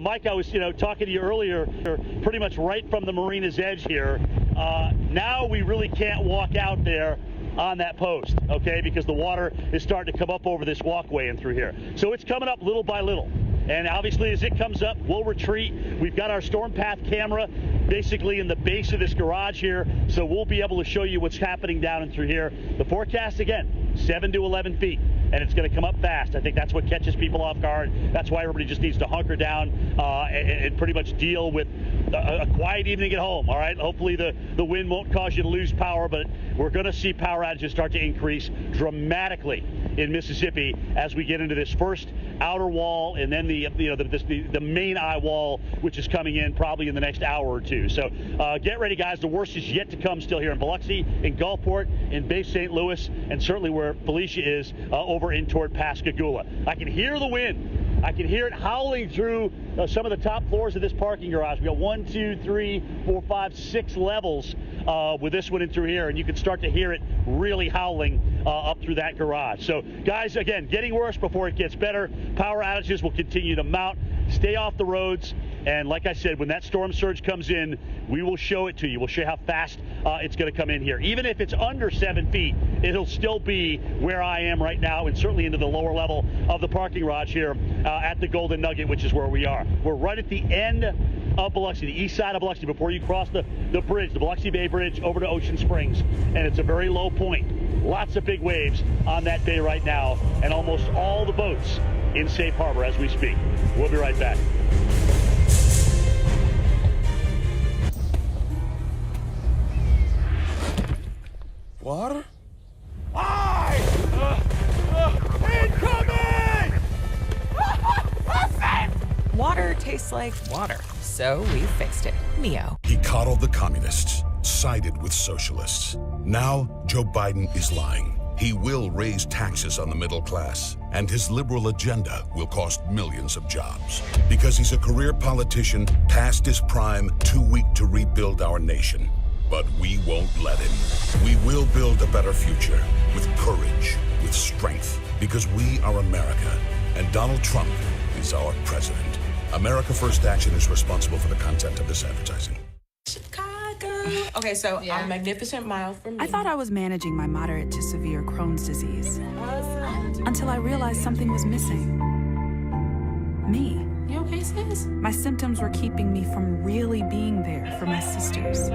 Mike, I was talking to you earlier, pretty much right from the marina's edge here. Now we really can't walk out there on that post, okay, because the water is starting to come up over this walkway and through here. So it's coming up little by little. And obviously, as it comes up, we'll retreat. We've got our storm path camera basically in the base of this garage here, so we'll be able to show you what's happening down and through here. The forecast, again, 7 to 11 feet, and it's going to come up fast. I think that's what catches people off guard. That's why everybody just needs to hunker down and pretty much deal with a quiet evening at home, all right? Hopefully the wind won't cause you to lose power, but we're going to see power outages start to increase dramatically in Mississippi as we get into this first outer wall and then the main eye wall, which is coming in probably in the next hour or two. So get ready, guys. The worst is yet to come still here in Biloxi, in Gulfport, in Bay St. Louis, and certainly where Felicia is over in toward Pascagoula. I can hear the wind. I can hear it howling through some of the top floors of this parking garage. We got 1, 2, 3, 4, 5, 6 levels with this one in through here, and you can start to hear it really howling up through that garage. So, guys, again, getting worse before it gets better. Power outages will continue to mount. Stay off the roads. And like I said, when that storm surge comes in, we will show it to you. We'll show you how fast it's going to come in here. Even if it's under 7 feet, it'll still be where I am right now and certainly into the lower level of the parking garage here at the Golden Nugget, which is where we are. We're right at the end of Biloxi, the east side of Biloxi, before you cross the bridge, the Biloxi Bay Bridge over to Ocean Springs. And it's a very low point. Lots of big waves on that bay right now, and almost all the boats in safe harbor as we speak. We'll be right back. Water? Incoming! Water tastes like water, so we fixed it. Neo. He coddled the communists, sided with socialists. Now, Joe Biden is lying. He will raise taxes on the middle class, and his liberal agenda will cost millions of jobs. Because he's a career politician, past his prime, too weak to rebuild our nation. But we won't let him. We will build a better future with courage, with strength, because we are America, and Donald Trump is our president. America First Action is responsible for the content of this advertising. Okay, so a magnificent mile from me. I thought I was managing my moderate to severe Crohn's disease until I realized something was missing. Me. You okay, sis? My symptoms were keeping me from really being there for my sisters.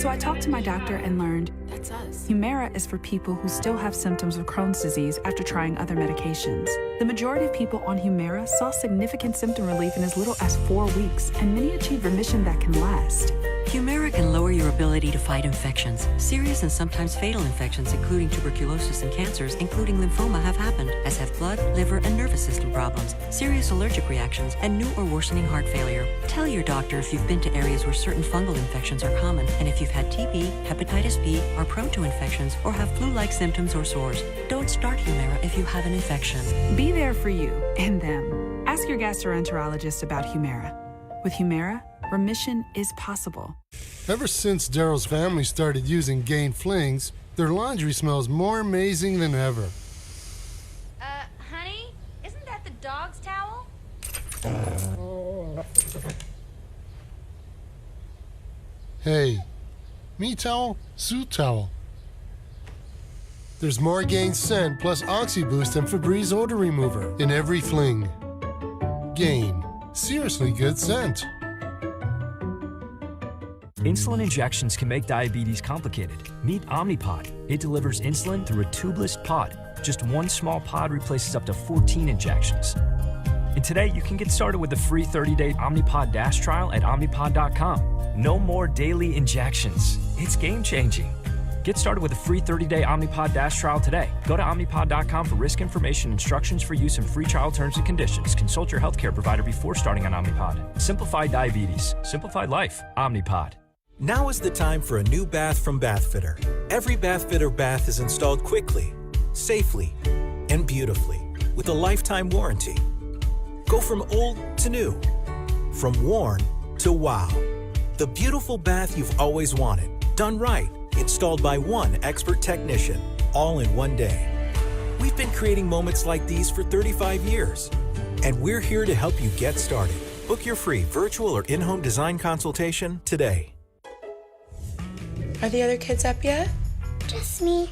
So I talked to my doctor and learned that's us. Humira is for people who still have symptoms of Crohn's disease after trying other medications. The majority of people on Humira saw significant symptom relief in as little as 4 weeks, and many achieved remission that can last. Humira can lower your ability to fight infections. Serious and sometimes fatal infections, including tuberculosis and cancers, including lymphoma, have happened, as have blood, liver, and nervous system problems, serious allergic reactions, and new or worsening heart failure. Tell your doctor if you've been to areas where certain fungal infections are common, and if you've had TB, hepatitis B, are prone to infections, or have flu-like symptoms or sores. Don't start Humira if you have an infection. Be there for you and them. Ask your gastroenterologist about Humira. With Humira, remission is possible. Ever since Daryl's family started using Gain Flings, their laundry smells more amazing than ever. Honey, isn't that the dog's towel? Hey, me towel, Sue towel. There's more Gain scent plus OxyBoost and Febreze odor remover in every fling. Gain, seriously good scent. Insulin injections can make diabetes complicated. Meet Omnipod. It delivers insulin through a tubeless pod. Just one small pod replaces up to 14 injections. And today, you can get started with the free 30-day Omnipod Dash trial at Omnipod.com. No more daily injections. It's game-changing. Get started with a free 30-day Omnipod Dash trial today. Go to Omnipod.com for risk information, instructions for use, and free trial terms and conditions. Consult your healthcare provider before starting on Omnipod. Simplify diabetes. Simplified life. Omnipod. Now is the time for a new bath from Bathfitter. Every Bathfitter bath is installed quickly, safely, and beautifully with a lifetime warranty. Go from old to new, from worn to wow. The beautiful bath you've always wanted, done right, installed by one expert technician, all in one day. We've been creating moments like these for 35 years, and we're here to help you get started. Book your free virtual or in-home design consultation today. Are the other kids up yet? Just me.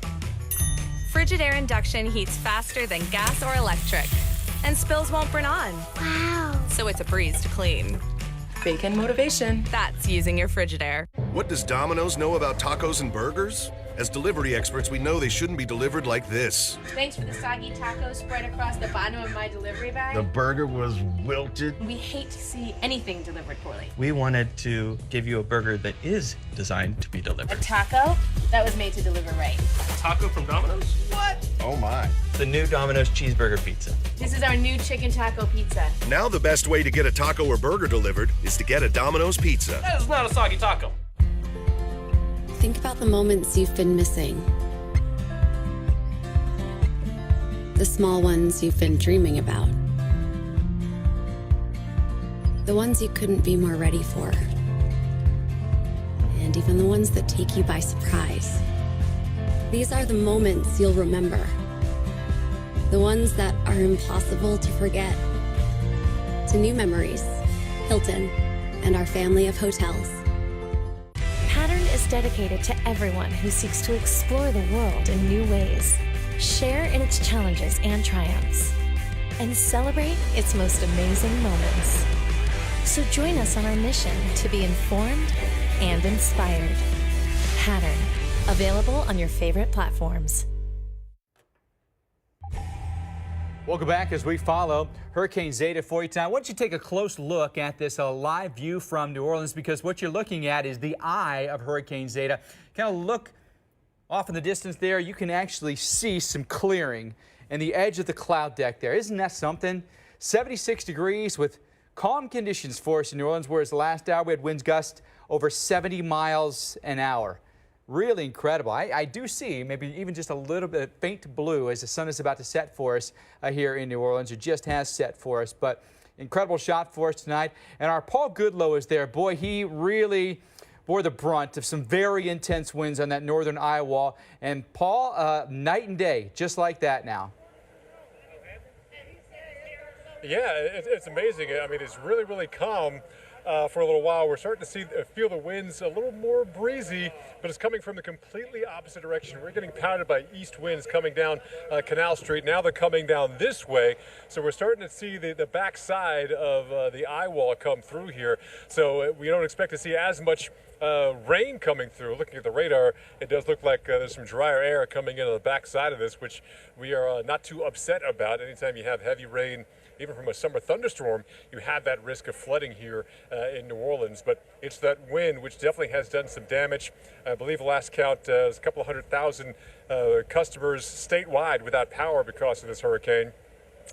Frigidaire induction heats faster than gas or electric, and spills won't burn on. Wow. So it's a breeze to clean. Bacon motivation. That's using your Frigidaire. What does Domino's know about tacos and burgers? As delivery experts, we know they shouldn't be delivered like this. Thanks for the soggy taco spread across the bottom of my delivery bag. The burger was wilted. We hate to see anything delivered poorly. We wanted to give you a burger that is designed to be delivered. A taco that was made to deliver right. A taco from Domino's? What? Oh my. The new Domino's cheeseburger pizza. This is our new chicken taco pizza. Now the best way to get a taco or burger delivered is to get a Domino's pizza. That is not a soggy taco. Think about the moments you've been missing. The small ones you've been dreaming about. The ones you couldn't be more ready for. And even the ones that take you by surprise. These are the moments you'll remember. The ones that are impossible to forget. To new memories, Hilton, and our family of hotels. Pattern is dedicated to everyone who seeks to explore the world in new ways, share in its challenges and triumphs, and celebrate its most amazing moments. So join us on our mission to be informed and inspired. Pattern, available on your favorite platforms. Welcome back as we follow Hurricane Zeta for you tonight. Why don't you take a close look at this live view from New Orleans, because what you're looking at is the eye of Hurricane Zeta. Kind of look off in the distance there. You can actually see some clearing and the edge of the cloud deck there. Isn't that something? 76 degrees with calm conditions for us in New Orleans, whereas the last hour we had winds gust over 70 miles an hour. Really incredible. I do see maybe even just a little bit of faint blue as the sun is about to set for us here in New Orleans. It just has set for us, but incredible shot for us tonight. And our Paul Goodloe is there. Boy, he really bore the brunt of some very intense winds on that northern eye wall. And Paul, night and day, just like that now. Yeah, it's amazing. I mean, it's really, really calm. For a little while. We're starting to feel the winds a little more breezy, but it's coming from the completely opposite direction. We're getting pounded by east winds coming down Canal Street. Now they're coming down this way, so we're starting to see the backside of the eye wall come through here. So we don't expect to see as much rain coming through. Looking at the radar, it does look like there's some drier air coming in on the backside of this, which we are not too upset about. Anytime you have heavy rain, even from a summer thunderstorm, you have that risk of flooding here in New Orleans. But it's that wind which definitely has done some damage. I believe the last count was a couple of 100,000 customers statewide without power because of this hurricane.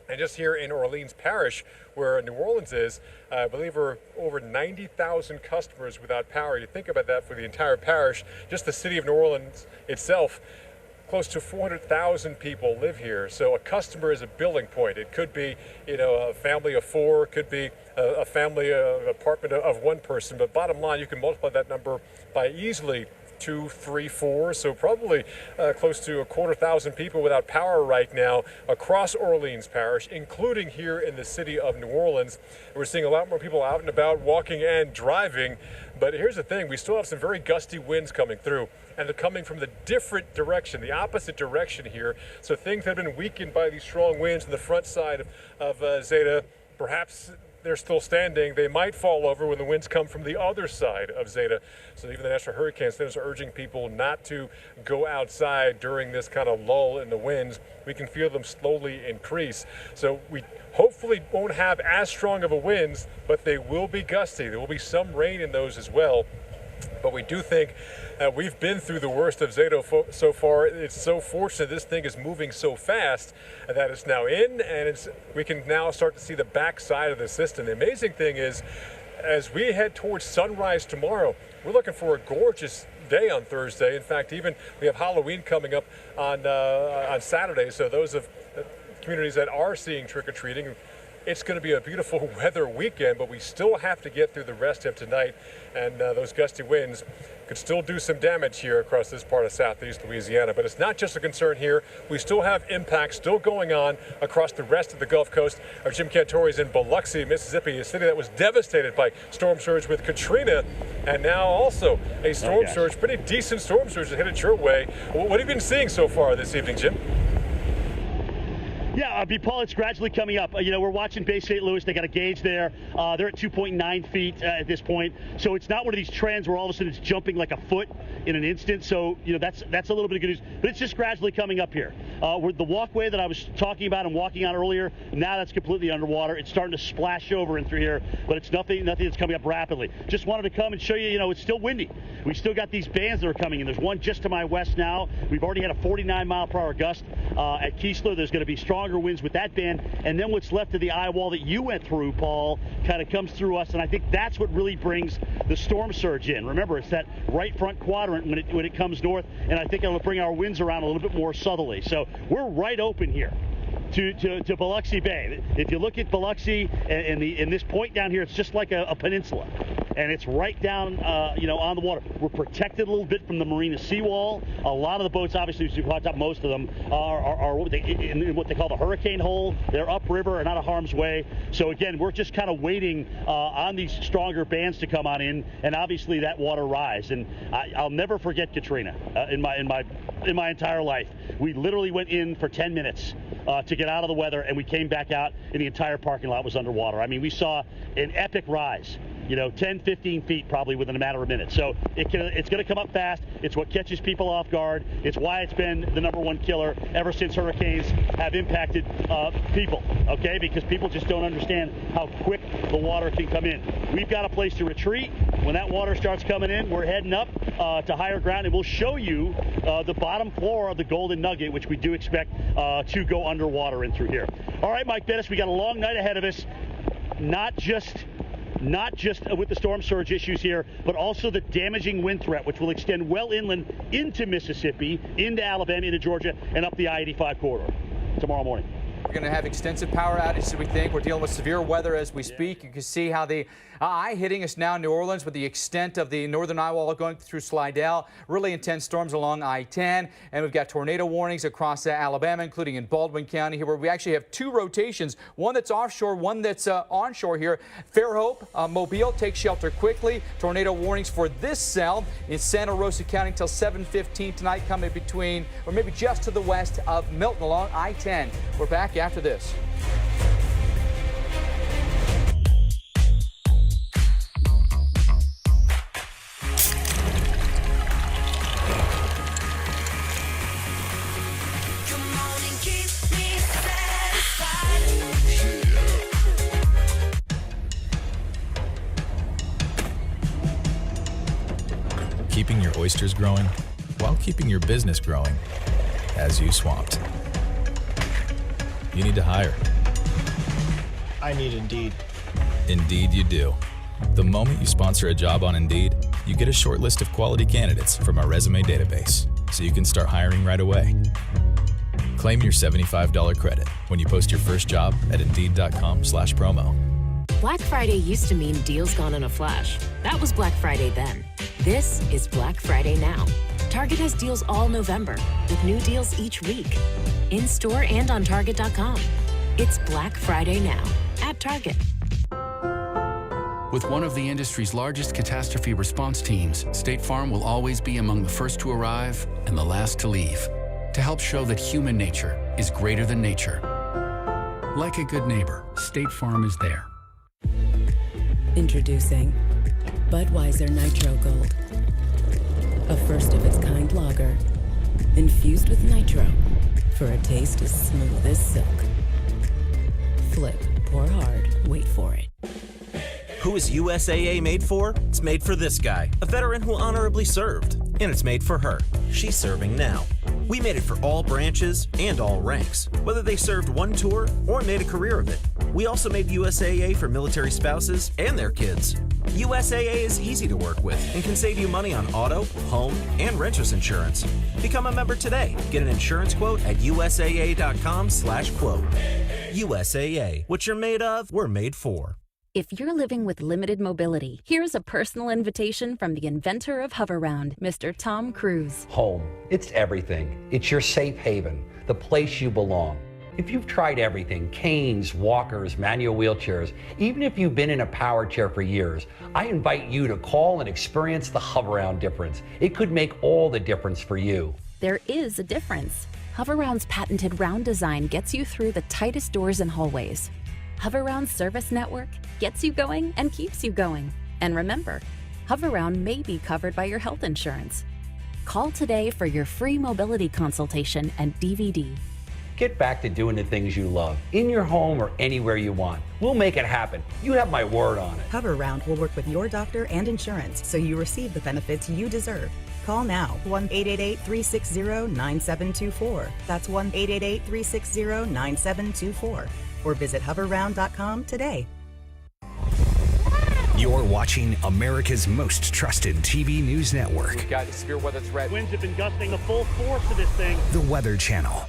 And just here in Orleans Parish, where New Orleans is, I believe we're over 90,000 customers without power. You think about that for the entire parish, just the city of New Orleans itself. Close to 400,000 people live here, so a customer is a billing point. It could be, a family of four, it could be a family apartment of one person, but bottom line, you can multiply that number by easily 2, 3, 4, so probably close to 250,000 people without power right now across Orleans Parish, including here in the city of New Orleans. We're seeing a lot more people out and about, walking and driving, but here's the thing, we still have some very gusty winds coming through, and they're coming from the different direction, the opposite direction here, so things have been weakened by these strong winds on the front side of Zeta. Perhaps they're still standing. They might fall over when the winds come from the other side of Zeta. So even the National Hurricane Center is urging people not to go outside during this kind of lull in the winds. We can feel them slowly increase. So we hopefully won't have as strong of a winds, but they will be gusty. There will be some rain in those as well. But we do think that we've been through the worst of Zeta so far. It's so fortunate this thing is moving so fast that it's now in, and we can now start to see the backside of the system. The amazing thing is, as we head towards sunrise tomorrow, we're looking for a gorgeous day on Thursday. In fact, even we have Halloween coming up on Saturday. So those of communities that are seeing trick-or-treating, it's going to be a beautiful weather weekend, but we still have to get through the rest of tonight, and those gusty winds could still do some damage here across this part of southeast Louisiana. But it's not just a concern here. We still have impacts still going on across the rest of the Gulf Coast. Our Jim Cantore is in Biloxi, Mississippi, a city that was devastated by storm surge with Katrina, and now also a storm surge, pretty decent storm surge that hit it your way. What have you been seeing so far this evening, Jim? Yeah, Paul, it's gradually coming up. We're watching Bay St. Louis. They got a gauge there. They're at 2.9 feet at this point. So it's not one of these trends where all of a sudden it's jumping like a foot in an instant. So, that's a little bit of good news. But it's just gradually coming up here. The walkway that I was talking about and walking on earlier, now that's completely underwater. It's starting to splash over in through here, but it's nothing that's coming up rapidly. Just wanted to come and show you, it's still windy. We still got these bands that are coming in. There's one just to my west now. We've already had a 49-mile-per-hour gust. At Keesler, there's going to be stronger winds with that band, and then what's left of the eye wall that you went through, Paul, kind of comes through us, and I think that's what really brings the storm surge in. Remember, it's that right front quadrant when it comes north, and I think it'll bring our winds around a little bit more southerly. So we're right open here to Biloxi Bay. If you look at Biloxi and this point down here, it's just like a peninsula, and it's right down, on the water. We're protected a little bit from the marina seawall. A lot of the boats, obviously, as you brought up, most of them are in what they call the hurricane hole. They're upriver and out of harm's way. So again, we're just kind of waiting on these stronger bands to come on in, and obviously that water rise. And I'll never forget Katrina in my entire life. We literally went in for 10 minutes to get out of the weather, and we came back out, and the entire parking lot was underwater. I mean, we saw an epic rise. 10, 15 feet probably within a matter of minutes. So it's going to come up fast. It's what catches people off guard. It's why it's been the #1 killer ever since hurricanes have impacted people, okay? Because people just don't understand how quick the water can come in. We've got a place to retreat. When that water starts coming in, we're heading up to higher ground, and we'll show you the bottom floor of the Golden Nugget, which we do expect to go underwater in through here. All right, Mike Bettis, we got a long night ahead of us. Not just with the storm surge issues here, but also the damaging wind threat, which will extend well inland into Mississippi, into Alabama, into Georgia, and up the I-85 corridor tomorrow morning. We're going to have extensive power outages, we think. We're dealing with severe weather as we speak. You can see how the eye hitting us now in New Orleans with the extent of the northern eye wall going through Slidell. Really intense storms along I-10. And we've got tornado warnings across Alabama, including in Baldwin County here, where we actually have two rotations, one that's offshore, one that's onshore here. Fairhope, Mobile, take shelter quickly. Tornado warnings for this cell in Santa Rosa County until 7:15 tonight, coming between, or maybe just to the west of Milton along I-10. We're back after this. Keeping your oysters growing while keeping your business growing has you swamped. You need to hire. I need Indeed. Indeed you do. The moment you sponsor a job on Indeed, you get a short list of quality candidates from our resume database, so you can start hiring right away. Claim your $75 credit when you post your first job at Indeed.com/promo. Black Friday used to mean deals gone in a flash. That was Black Friday then. This is Black Friday now. Target has deals all November, with new deals each week. In store and on Target.com. It's Black Friday now at Target. With one of the industry's largest catastrophe response teams, State Farm will always be among the first to arrive and the last to leave, to help show that human nature is greater than nature. Like a good neighbor, State Farm is there. Introducing Budweiser Nitro Gold, a first-of-its-kind lager, infused with nitro for a taste as smooth as silk. Flip, pour hard, wait for it. Who is USAA made for? It's made for this guy, a veteran who honorably served. And it's made for her. She's serving now. We made it for all branches and all ranks, whether they served one tour or made a career of it. We also made USAA for military spouses and their kids. USAA is easy to work with and can save you money on auto, home, and renter's insurance. Become a member today. Get an insurance quote at usaa.com/quote. USAA. What you're made of, we're made for. If you're living with limited mobility, here's a personal invitation from the inventor of Hoverround, Mr. Tom Cruise. Home. It's everything. It's your safe haven, the place you belong. If you've tried everything, canes, walkers, manual wheelchairs, even if you've been in a power chair for years, I invite you to call and experience the Hoverround difference. It could make all the difference for you. There is a difference. Hoverround's patented round design gets you through the tightest doors and hallways. Hoverround's service network gets you going and keeps you going. And remember, Hoverround may be covered by your health insurance. Call today for your free mobility consultation and DVD. Get back to doing the things you love, in your home or anywhere you want. We'll make it happen. You have my word on it. Hoverround will work with your doctor and insurance so you receive the benefits you deserve. Call now, 1-888-360-9724. That's 1-888-360-9724. Or visit hoverround.com today. You're watching America's most trusted TV news network. We've got a severe weather threat. Winds have been gusting the full force of this thing. The Weather Channel.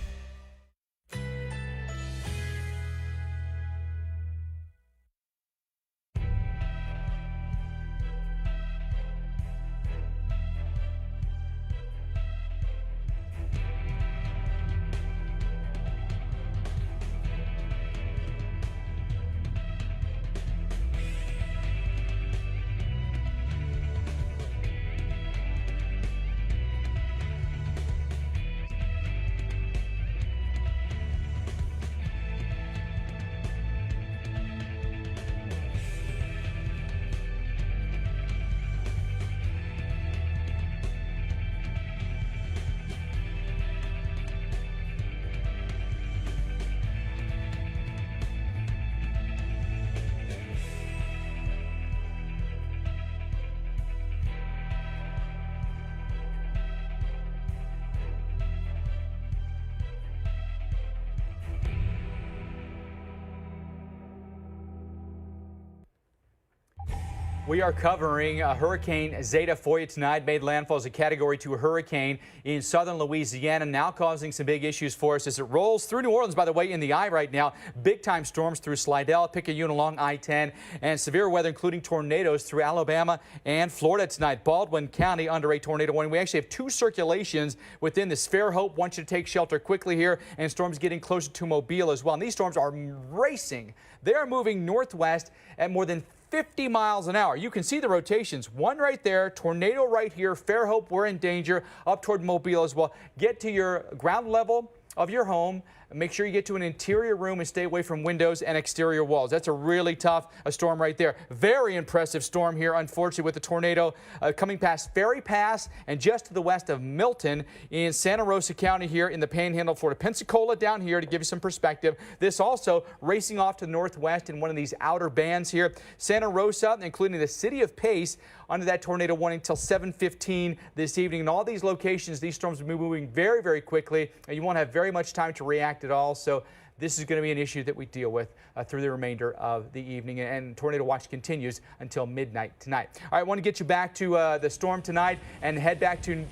We are covering Hurricane Zeta for you tonight. Made landfall as a Category 2 hurricane in southern Louisiana, now causing some big issues for us as it rolls through New Orleans, by the way, in the eye right now. Big-time storms through Slidell, Picayune along I-10, and severe weather, including tornadoes through Alabama and Florida tonight. Baldwin County under a tornado warning. We actually have two circulations within this. Fairhope wants you to take shelter quickly here, and storms getting closer to Mobile as well. And these storms are racing. They are moving northwest at more than 50 miles an hour. You can see the rotations. One right there, tornado right here. Fairhope, we're in danger. Up toward Mobile as well. Get to your ground level of your home. Make sure you get to an interior room and stay away from windows and exterior walls. That's a really tough storm right there. Very impressive storm here, unfortunately, with the tornado coming past Ferry Pass and just to the west of Milton in Santa Rosa County here in the Panhandle, Florida. Pensacola down here to give you some perspective. This also racing off to the northwest in one of these outer bands here. Santa Rosa, including the city of Pace, under that tornado warning until 7:15 this evening. In all these locations, these storms will be moving very, very quickly, and you won't have very much time to react at all. So this is going to be an issue that we deal with through the remainder of the evening, and tornado watch continues until midnight tonight. All right, I want to get you back to the storm tonight and head back to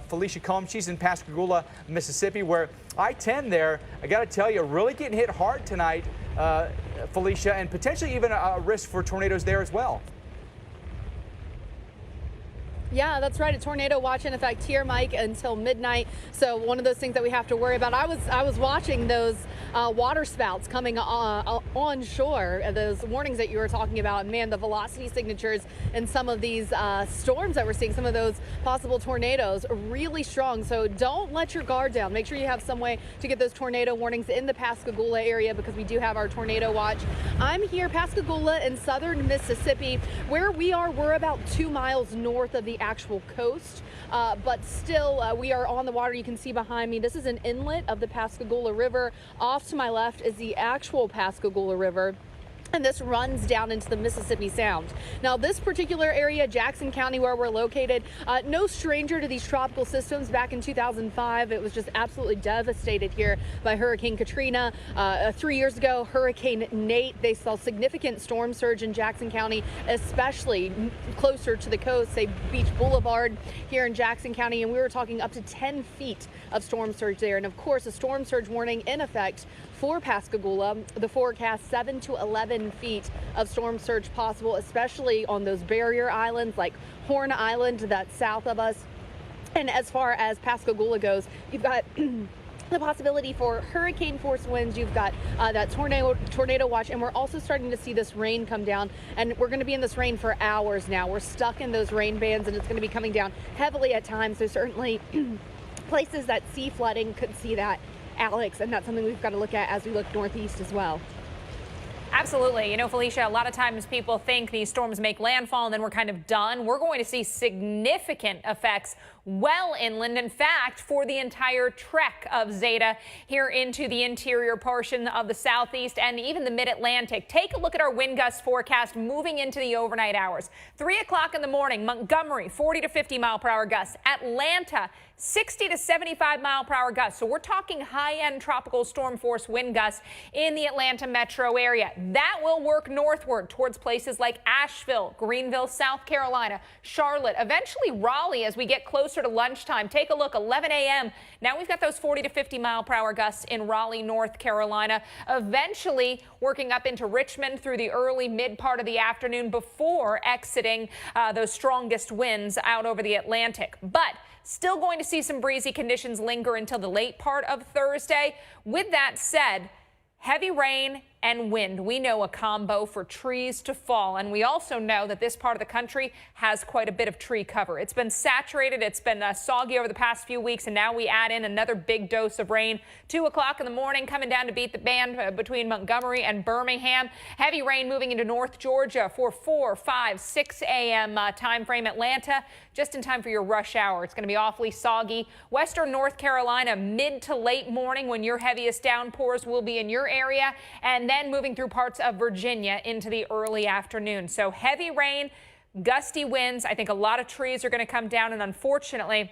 Felicia Combs. She's in Pascagoula, Mississippi, where I-10 there, I got to tell you, really getting hit hard tonight, Felicia, and potentially even a risk for tornadoes there as well. Yeah, that's right. A tornado watch in effect here, Mike, until midnight. So one of those things that we have to worry about. I was watching those water spouts coming on shore, those warnings that you were talking about. And man, the velocity signatures in some of these storms that we're seeing, some of those possible tornadoes, really strong. So don't let your guard down. Make sure you have some way to get those tornado warnings in the Pascagoula area, because we do have our tornado watch. I'm here, Pascagoula in southern Mississippi. Where we are, we're about 2 miles north of the actual coast, but still we are on the water. You can see behind me, this is an inlet of the Pascagoula River. Off to my left is the actual Pascagoula River. and this runs down into the Mississippi Sound. Now, this particular area, Jackson County, where we're located, no stranger to these tropical systems. Back in 2005, it was just absolutely devastated here by Hurricane Katrina. 3 years ago, Hurricane Nate, they saw significant storm surge in Jackson County, especially closer to the coast, say Beach Boulevard here in Jackson County, and we were talking up to 10 feet of storm surge there. And of course, a storm surge warning in effect for Pascagoula. The forecast 7 to 11 feet of storm surge possible, especially on those barrier islands like Horn Island that's south of us. And as far as Pascagoula goes, you've got the possibility for hurricane force winds. You've got that tornado watch, and we're also starting to see this rain come down, and we're going to be in this rain for hours now. We're stuck in those rain bands, and it's going to be coming down heavily at times. So certainly places that see flooding could see that, Alex, and that's something we've got to look at as we look northeast as well. Absolutely. You know, Felicia, a lot of times people think these storms make landfall and then we're kind of done. We're going to see significant effects well inland. In fact, for the entire trek of Zeta here into the interior portion of the southeast and even the mid-Atlantic. Take a look at our wind gust forecast moving into the overnight hours. 3 o'clock in the morning, Montgomery, 40 to 50 mile per hour gusts. Atlanta, 60 to 75 mile per hour gusts. So we're talking high-end tropical storm force wind gusts in the Atlanta metro area. That will work northward towards places like Asheville, Greenville, South Carolina, Charlotte, eventually Raleigh as we get closer to lunchtime. Take a look, 11 a.m. Now we've got those 40 to 50 mile per hour gusts in Raleigh, North Carolina, eventually working up into Richmond through the early mid part of the afternoon before exiting those strongest winds out over the Atlantic. But still going to see some breezy conditions linger until the late part of Thursday. With that said, heavy rain and wind, we know a combo for trees to fall. And we also know that this part of the country has quite a bit of tree cover. It's been saturated. It's been soggy over the past few weeks. And now we add in another big dose of rain. 2 o'clock in the morning coming down to beat the band between Montgomery and Birmingham. Heavy rain moving into North Georgia for 4, 5, 6 a.m. Time frame. Atlanta, just in time for your rush hour. It's going to be awfully soggy. Western North Carolina, mid to late morning when your heaviest downpours will be in your area. And then moving through parts of Virginia into the early afternoon. So heavy rain, gusty winds. I think a lot of trees are going to come down, and unfortunately, I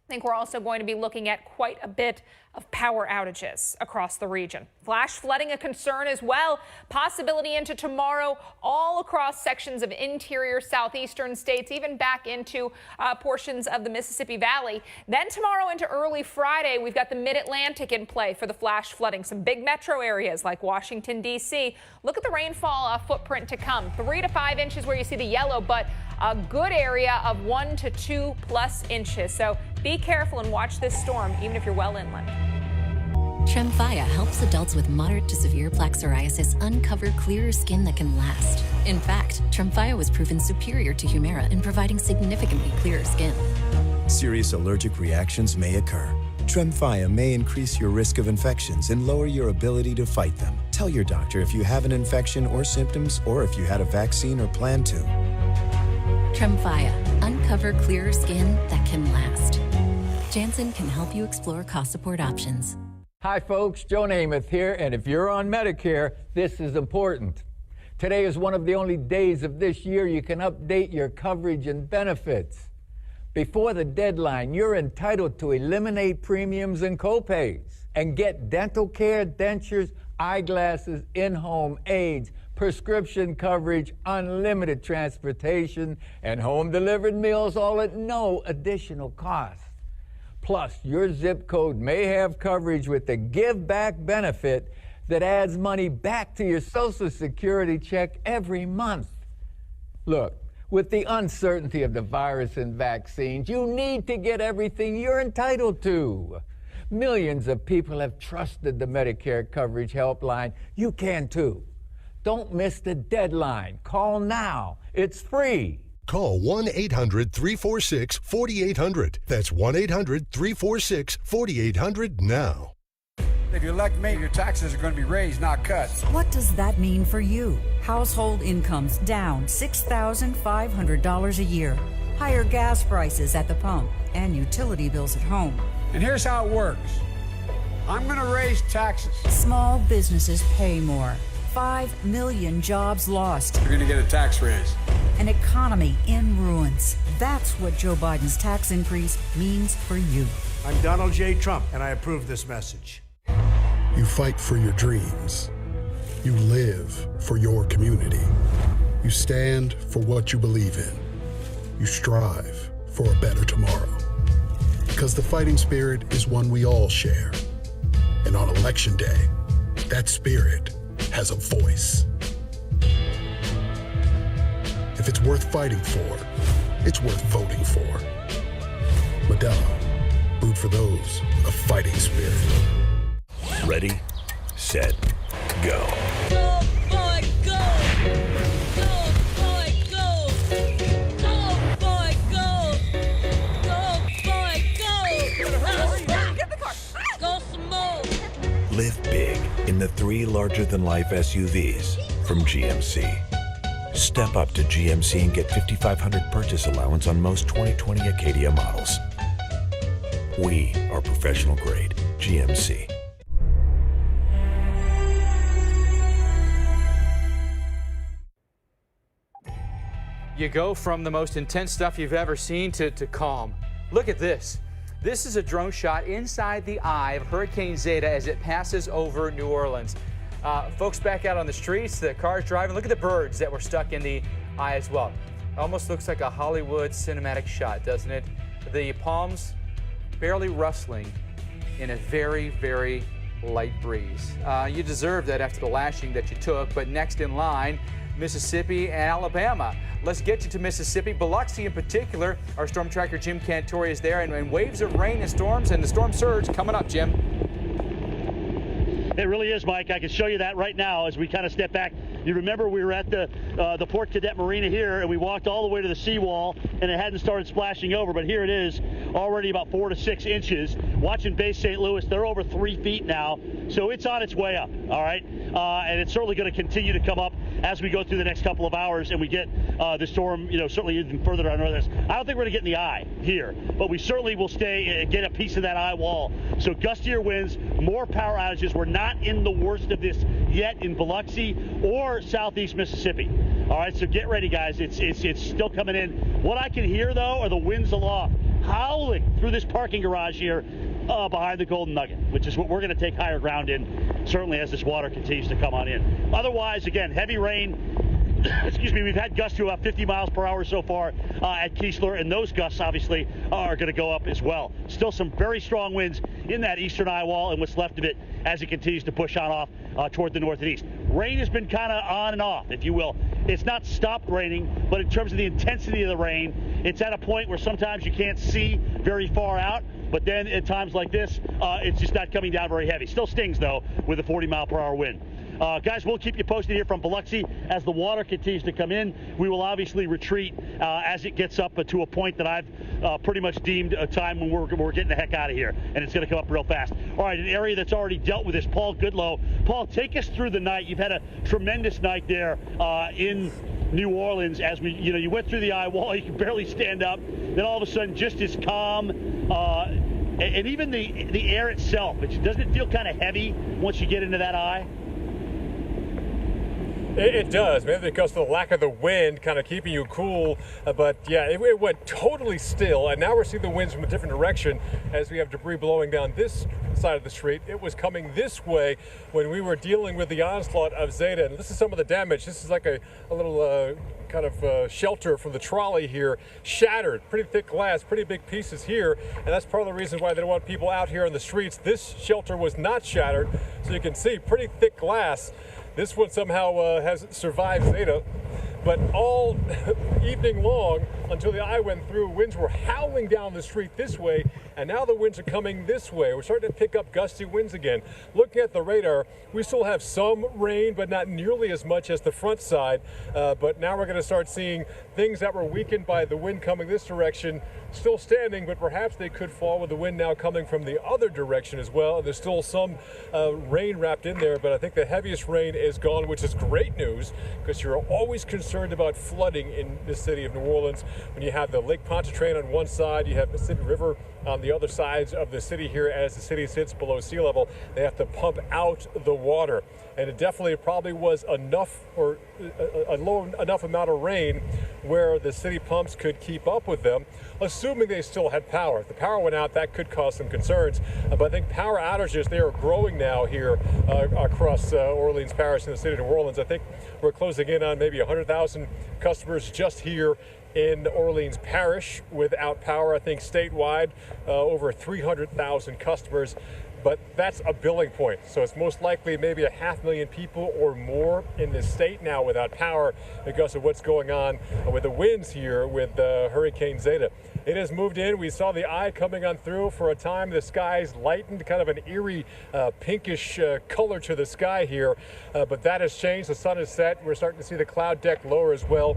think we're also going to be looking at quite a bit of power outages across the region. Flash flooding a concern as well. Possibility into tomorrow all across sections of interior southeastern states, even back into portions of the Mississippi Valley. Then tomorrow into early Friday, we've got the mid-Atlantic in play for the flash flooding. Some big metro areas like Washington, D.C. Look at the rainfall footprint to come. 3 to 5 inches where you see the yellow, but a good area of 1 to 2+ inches. So be careful and watch this storm, even if you're well inland. Tremfya helps adults with moderate to severe plaque psoriasis uncover clearer skin that can last. In fact, Tremfya was proven superior to Humira in providing significantly clearer skin. Serious allergic reactions may occur. Tremfya may increase your risk of infections and lower your ability to fight them. Tell your doctor if you have an infection or symptoms, or if you had a vaccine or plan to. Tremfya, uncover clearer skin that can last. Janssen can help you explore cost support options. Hi folks, Joe Namath here, and if you're on Medicare, this is important. Today is one of the only days of this year you can update your coverage and benefits. Before the deadline, you're entitled to eliminate premiums and copays and get dental care, dentures, eyeglasses, in-home aids, prescription coverage, unlimited transportation, and home-delivered meals, all at no additional cost. Plus, your zip code may have coverage with the Give Back benefit that adds money back to your Social Security check every month. Look, with the uncertainty of the virus and vaccines, you need to get everything you're entitled to. Millions of people have trusted the Medicare Coverage Helpline. You can too. Don't miss the deadline. Call now. It's free. Call 1-800-346-4800. That's 1-800-346-4800 now. If you elect me, your taxes are going to be raised, not cut. What does that mean for you? Household incomes down $6,500 a year. Higher gas prices at the pump and utility bills at home. And here's how it works. I'm going to raise taxes. Small businesses pay more. 5 million jobs lost. You're going to get a tax raise. An economy in ruins. That's what Joe Biden's tax increase means for you. I'm Donald J. Trump, and I approve this message. You fight for your dreams. You live for your community. You stand for what you believe in. You strive for a better tomorrow. Because the fighting spirit is one we all share. And on Election Day, that spirit has a voice. If it's worth fighting for, it's worth voting for. Modelo, root for those with a fighting spirit. Ready, set, go. Go, boy, go! Go, boy, go! Go, boy, go! Go, boy, go! Get the car! Go some more! Live big in the 3 larger-than-life SUVs from GMC. Step up to GMC and get $5,500 purchase allowance on most 2020 Acadia models. We are professional grade GMC. You go from the most intense stuff you've ever seen to calm. Look at this. This is a drone shot inside the eye of Hurricane Zeta as it passes over New Orleans. Folks back out on the streets, the cars driving. Look at the birds that were stuck in the eye as well. Almost looks like a Hollywood cinematic shot, doesn't it? The palms barely rustling in a very, very light breeze. You deserve that after the lashing that you took, but next in line, Mississippi and Alabama. Let's get you to Mississippi, Biloxi in particular. Our storm tracker Jim Cantori is there, and waves of rain and storms and the storm surge coming up, Jim. It really is, Mike. I can show you that right now as we kind of step back. You remember we were at the Port Cadet Marina here, and we walked all the way to the seawall, and it hadn't started splashing over, but here it is, already about 4 to 6 inches. Watching Bay St. Louis, they're over 3 feet now, so it's on its way up, all right? And it's certainly going to continue to come up as we go through the next couple of hours and we get the storm, certainly even further down north. I don't think we're going to get in the eye here, but we certainly will stay and get a piece of that eye wall. So gustier winds, more power outages. We're not in the worst of this yet in Biloxi or southeast Mississippi. All right, so get ready, guys. It's still coming in. What I can hear, though, are the winds aloft howling through this parking garage here behind the Golden Nugget, which is what we're going to take higher ground in, certainly as this water continues to come on in. Otherwise, again, heavy rain. Excuse me, we've had gusts to about 50 miles per hour so far at Keesler, and those gusts obviously are going to go up as well. Still some very strong winds in that eastern eye wall and what's left of it as it continues to push on off toward the north and east. Rain has been kind of on and off, if you will. It's not stopped raining, but in terms of the intensity of the rain, it's at a point where sometimes you can't see very far out. But then at times like this, it's just not coming down very heavy. Still stings, though, with a 40-mile-per-hour wind. Guys, we'll keep you posted here from Biloxi as the water continues to come in. We will obviously retreat as it gets up to a point that I've pretty much deemed a time when we're getting the heck out of here, and it's going to come up real fast. All right, an area that's already dealt with this, Paul Goodlow. Paul, take us through the night. You've had a tremendous night there in New Orleans as you went through the eye wall. You could barely stand up. Then all of a sudden, just as calm. And even the air itself, doesn't it feel kind of heavy once you get into that eye? It does, maybe because of the lack of the wind kind of keeping you cool, but yeah, it went totally still, and now we're seeing the winds from a different direction as we have debris blowing down this side of the street. It was coming this way when we were dealing with the onslaught of Zeta, and this is some of the damage. This is like a little kind of shelter from the trolley here, shattered, pretty thick glass, pretty big pieces here, and that's part of the reason why they don't want people out here on the streets. This shelter was not shattered, so you can see pretty thick glass. This one somehow has survived Zeta, but all evening long until the eye went through, winds were howling down the street this way, and now the winds are coming this way. We're starting to pick up gusty winds again. Looking at the radar, we still have some rain, but not nearly as much as the front side. But now we're going to start seeing things that were weakened by the wind coming this direction still standing, but perhaps they could fall with the wind now coming from the other direction as well. There's still some rain wrapped in there, but I think the heaviest rain is gone, which is great news because you're always concerned about flooding in the city of New Orleans when you have the Lake Pontchartrain on one side, you have Mississippi River on the other sides of the city here as the city sits below sea level. They have to pump out the water. And it definitely probably was enough, or a low enough amount of rain where the city pumps could keep up with them, assuming they still had power. If the power went out, that could cause some concerns. But I think power outages, they are growing now here across Orleans Parish in the city of New Orleans. I think we're closing in on maybe 100,000 customers just here in Orleans Parish without power. I think statewide, over 300,000 customers. But that's a billing point. So it's most likely maybe 500,000 people or more in the state now without power because of what's going on with the winds here with Hurricane Zeta. It has moved in. We saw the eye coming on through for a time. The skies lightened, kind of an eerie pinkish color to the sky here. But that has changed. The sun has set. We're starting to see the cloud deck lower as well,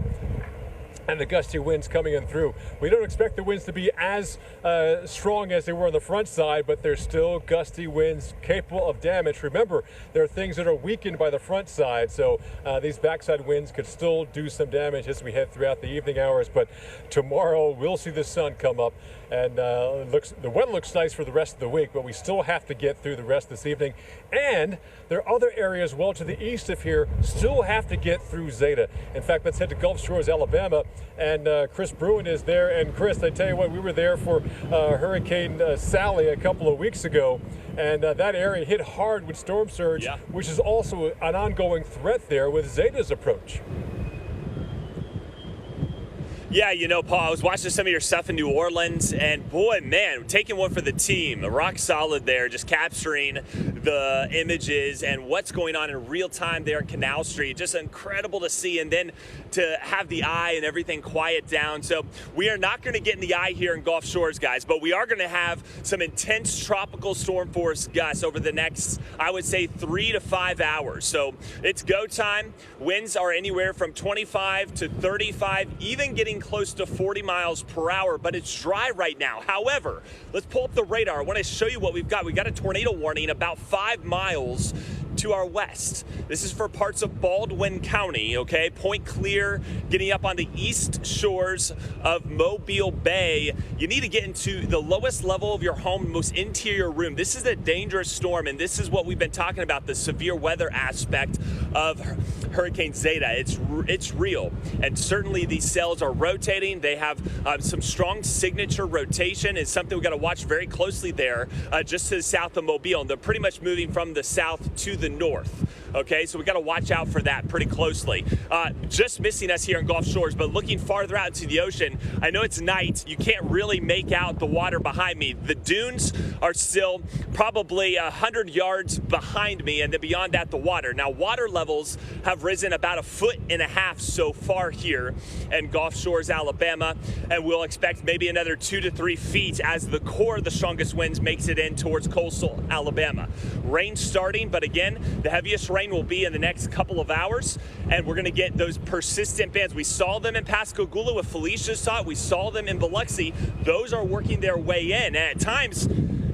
and the gusty winds coming in through. We don't expect the winds to be as strong as they were on the front side, but they're still gusty winds capable of damage. Remember, there are things that are weakened by the front side, so these backside winds could still do some damage as we head throughout the evening hours. But tomorrow we'll see the sun come up, and the weather looks nice for the rest of the week, but we still have to get through the rest of this evening. And there are other areas well to the east of here still have to get through Zeta. In fact, let's head to Gulf Shores, Alabama, and Chris Bruin is there. And Chris, I tell you what, we were there for Hurricane Sally a couple of weeks ago, and that area hit hard with storm surge, which is also an ongoing threat there with Zeta's approach. Yeah, you know, Paul, I was watching some of your stuff in New Orleans, and boy, man, taking one for the team. Rock solid there, just capturing the images and what's going on in real time there in Canal Street. Just incredible to see, and then to have the eye and everything quiet down. So we are not going to get in the eye here in Gulf Shores, guys, but we are going to have some intense tropical storm force gusts over the next, I would say, 3 to 5 hours. So it's go time. Winds are anywhere from 25 to 35, even getting close to 40 miles per hour, but it's dry right now. However, let's pull up the radar. I want to show you what we've got. We've got a tornado warning about 5 miles to our west. This is for parts of Baldwin County, okay? Point Clear, getting up on the east shores of Mobile Bay. You need to get into the lowest level of your home, most interior room. This is a dangerous storm, and this is what we've been talking about, the severe weather aspect of Hurricane Zeta. It's real, and certainly these cells are rotating. They have some strong signature rotation. It's something we've got to watch very closely there, just to the south of Mobile, and they're pretty much moving from the south to the north. Okay, so we got to watch out for that pretty closely. Just missing us here in Gulf Shores, but looking farther out into the ocean, I know it's night. You can't really make out the water behind me. The dunes are still probably 100 yards behind me, and then beyond that, the water. Now, water levels have risen about 1.5 feet so far here in Gulf Shores, Alabama, and we'll expect maybe another 2 to 3 feet as the core of the strongest winds makes it in towards coastal Alabama. Rain starting, but again, the heaviest rain will be in the next couple of hours, and we're going to get those persistent bands. We saw them in Pascagoula with Felicia saw it. We saw them in Biloxi. Those are working their way in, and at times,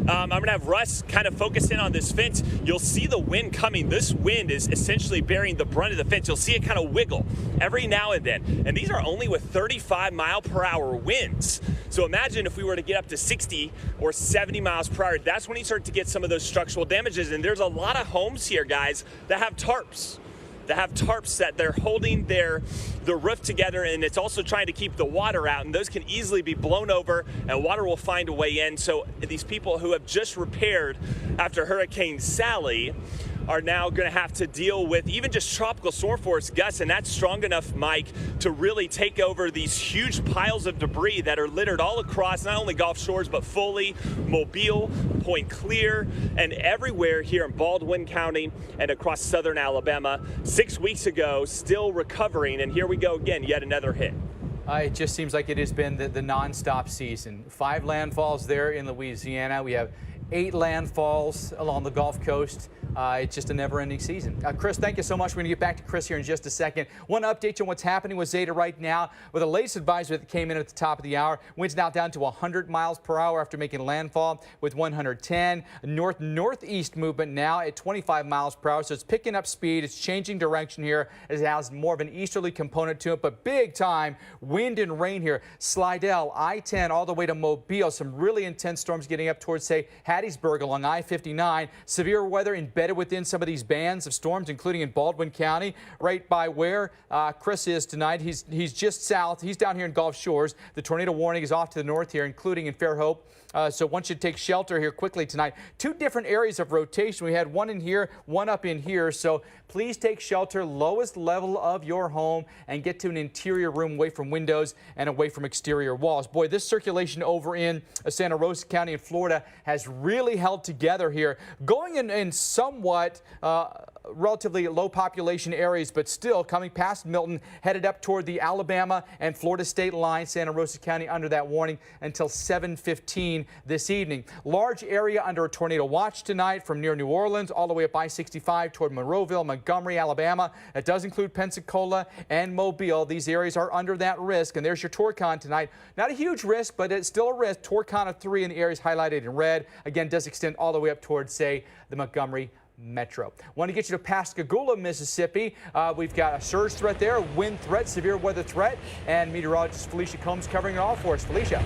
I'm going to have Russ kind of focus in on this fence. You'll see the wind coming. This wind is essentially bearing the brunt of the fence. You'll see it kind of wiggle every now and then. And these are only with 35-mile-per-hour winds. So imagine if we were to get up to 60 or 70 miles per hour. That's when you start to get some of those structural damages. And there's a lot of homes here, guys, that have tarps. That they're holding the roof together, and it's also trying to keep the water out, and those can easily be blown over, and water will find a way in. So these people who have just repaired after Hurricane Sally are now going to have to deal with even just tropical storm force gusts, and that's strong enough, Mike, to really take over these huge piles of debris that are littered all across not only Gulf Shores, but Foley, Mobile, Point Clear, and everywhere here in Baldwin County and across southern Alabama. 6 weeks ago, still recovering, and here we go again, yet another hit. It just seems like it has been the nonstop season. 5 landfalls there in Louisiana. We have 8 landfalls along the Gulf Coast. It's just a never-ending season. Chris, thank you so much. We're going to get back to Chris here in just a second. Want to update you on what's happening with Zeta right now. With the latest advisory that came in at the top of the hour, winds now down to 100 miles per hour after making landfall with 110. Northeast movement now at 25 miles per hour, so it's picking up speed. It's changing direction here as it has more of an easterly component to it, but big time wind and rain here. Slidell, I-10 all the way to Mobile. Some really intense storms getting up towards, say, Hattiesburg along I-59. Severe weather embedded within some of these bands of storms, including in Baldwin County, right by where Chris is tonight. He's just south. He's down here in Gulf Shores. The tornado warning is off to the north here, including in Fairhope. So one should take shelter here quickly tonight. 2 different areas of rotation. We had one in here, one up in here. So please take shelter, lowest level of your home, and get to an interior room away from windows and away from exterior walls. Boy, this circulation over in Santa Rosa County in Florida has really held together here. Going in somewhat relatively low population areas, but still coming past Milton, headed up toward the Alabama and Florida state line. Santa Rosa County under that warning until 7:15 this evening. Large area under a tornado watch tonight from near New Orleans all the way up I-65 toward Monroeville, Montgomery, Alabama. That does include Pensacola and Mobile. These areas are under that risk, and there's your Torcon tonight. Not a huge risk, but it's still a risk. Torcon of 3 in the areas highlighted in red. Again, does extend all the way up towards, say, the Montgomery Metro. Want to get you to Pascagoula, Mississippi. We've got a surge threat there, a wind threat, severe weather threat, and meteorologist Felicia Combs covering it all for us. Felicia.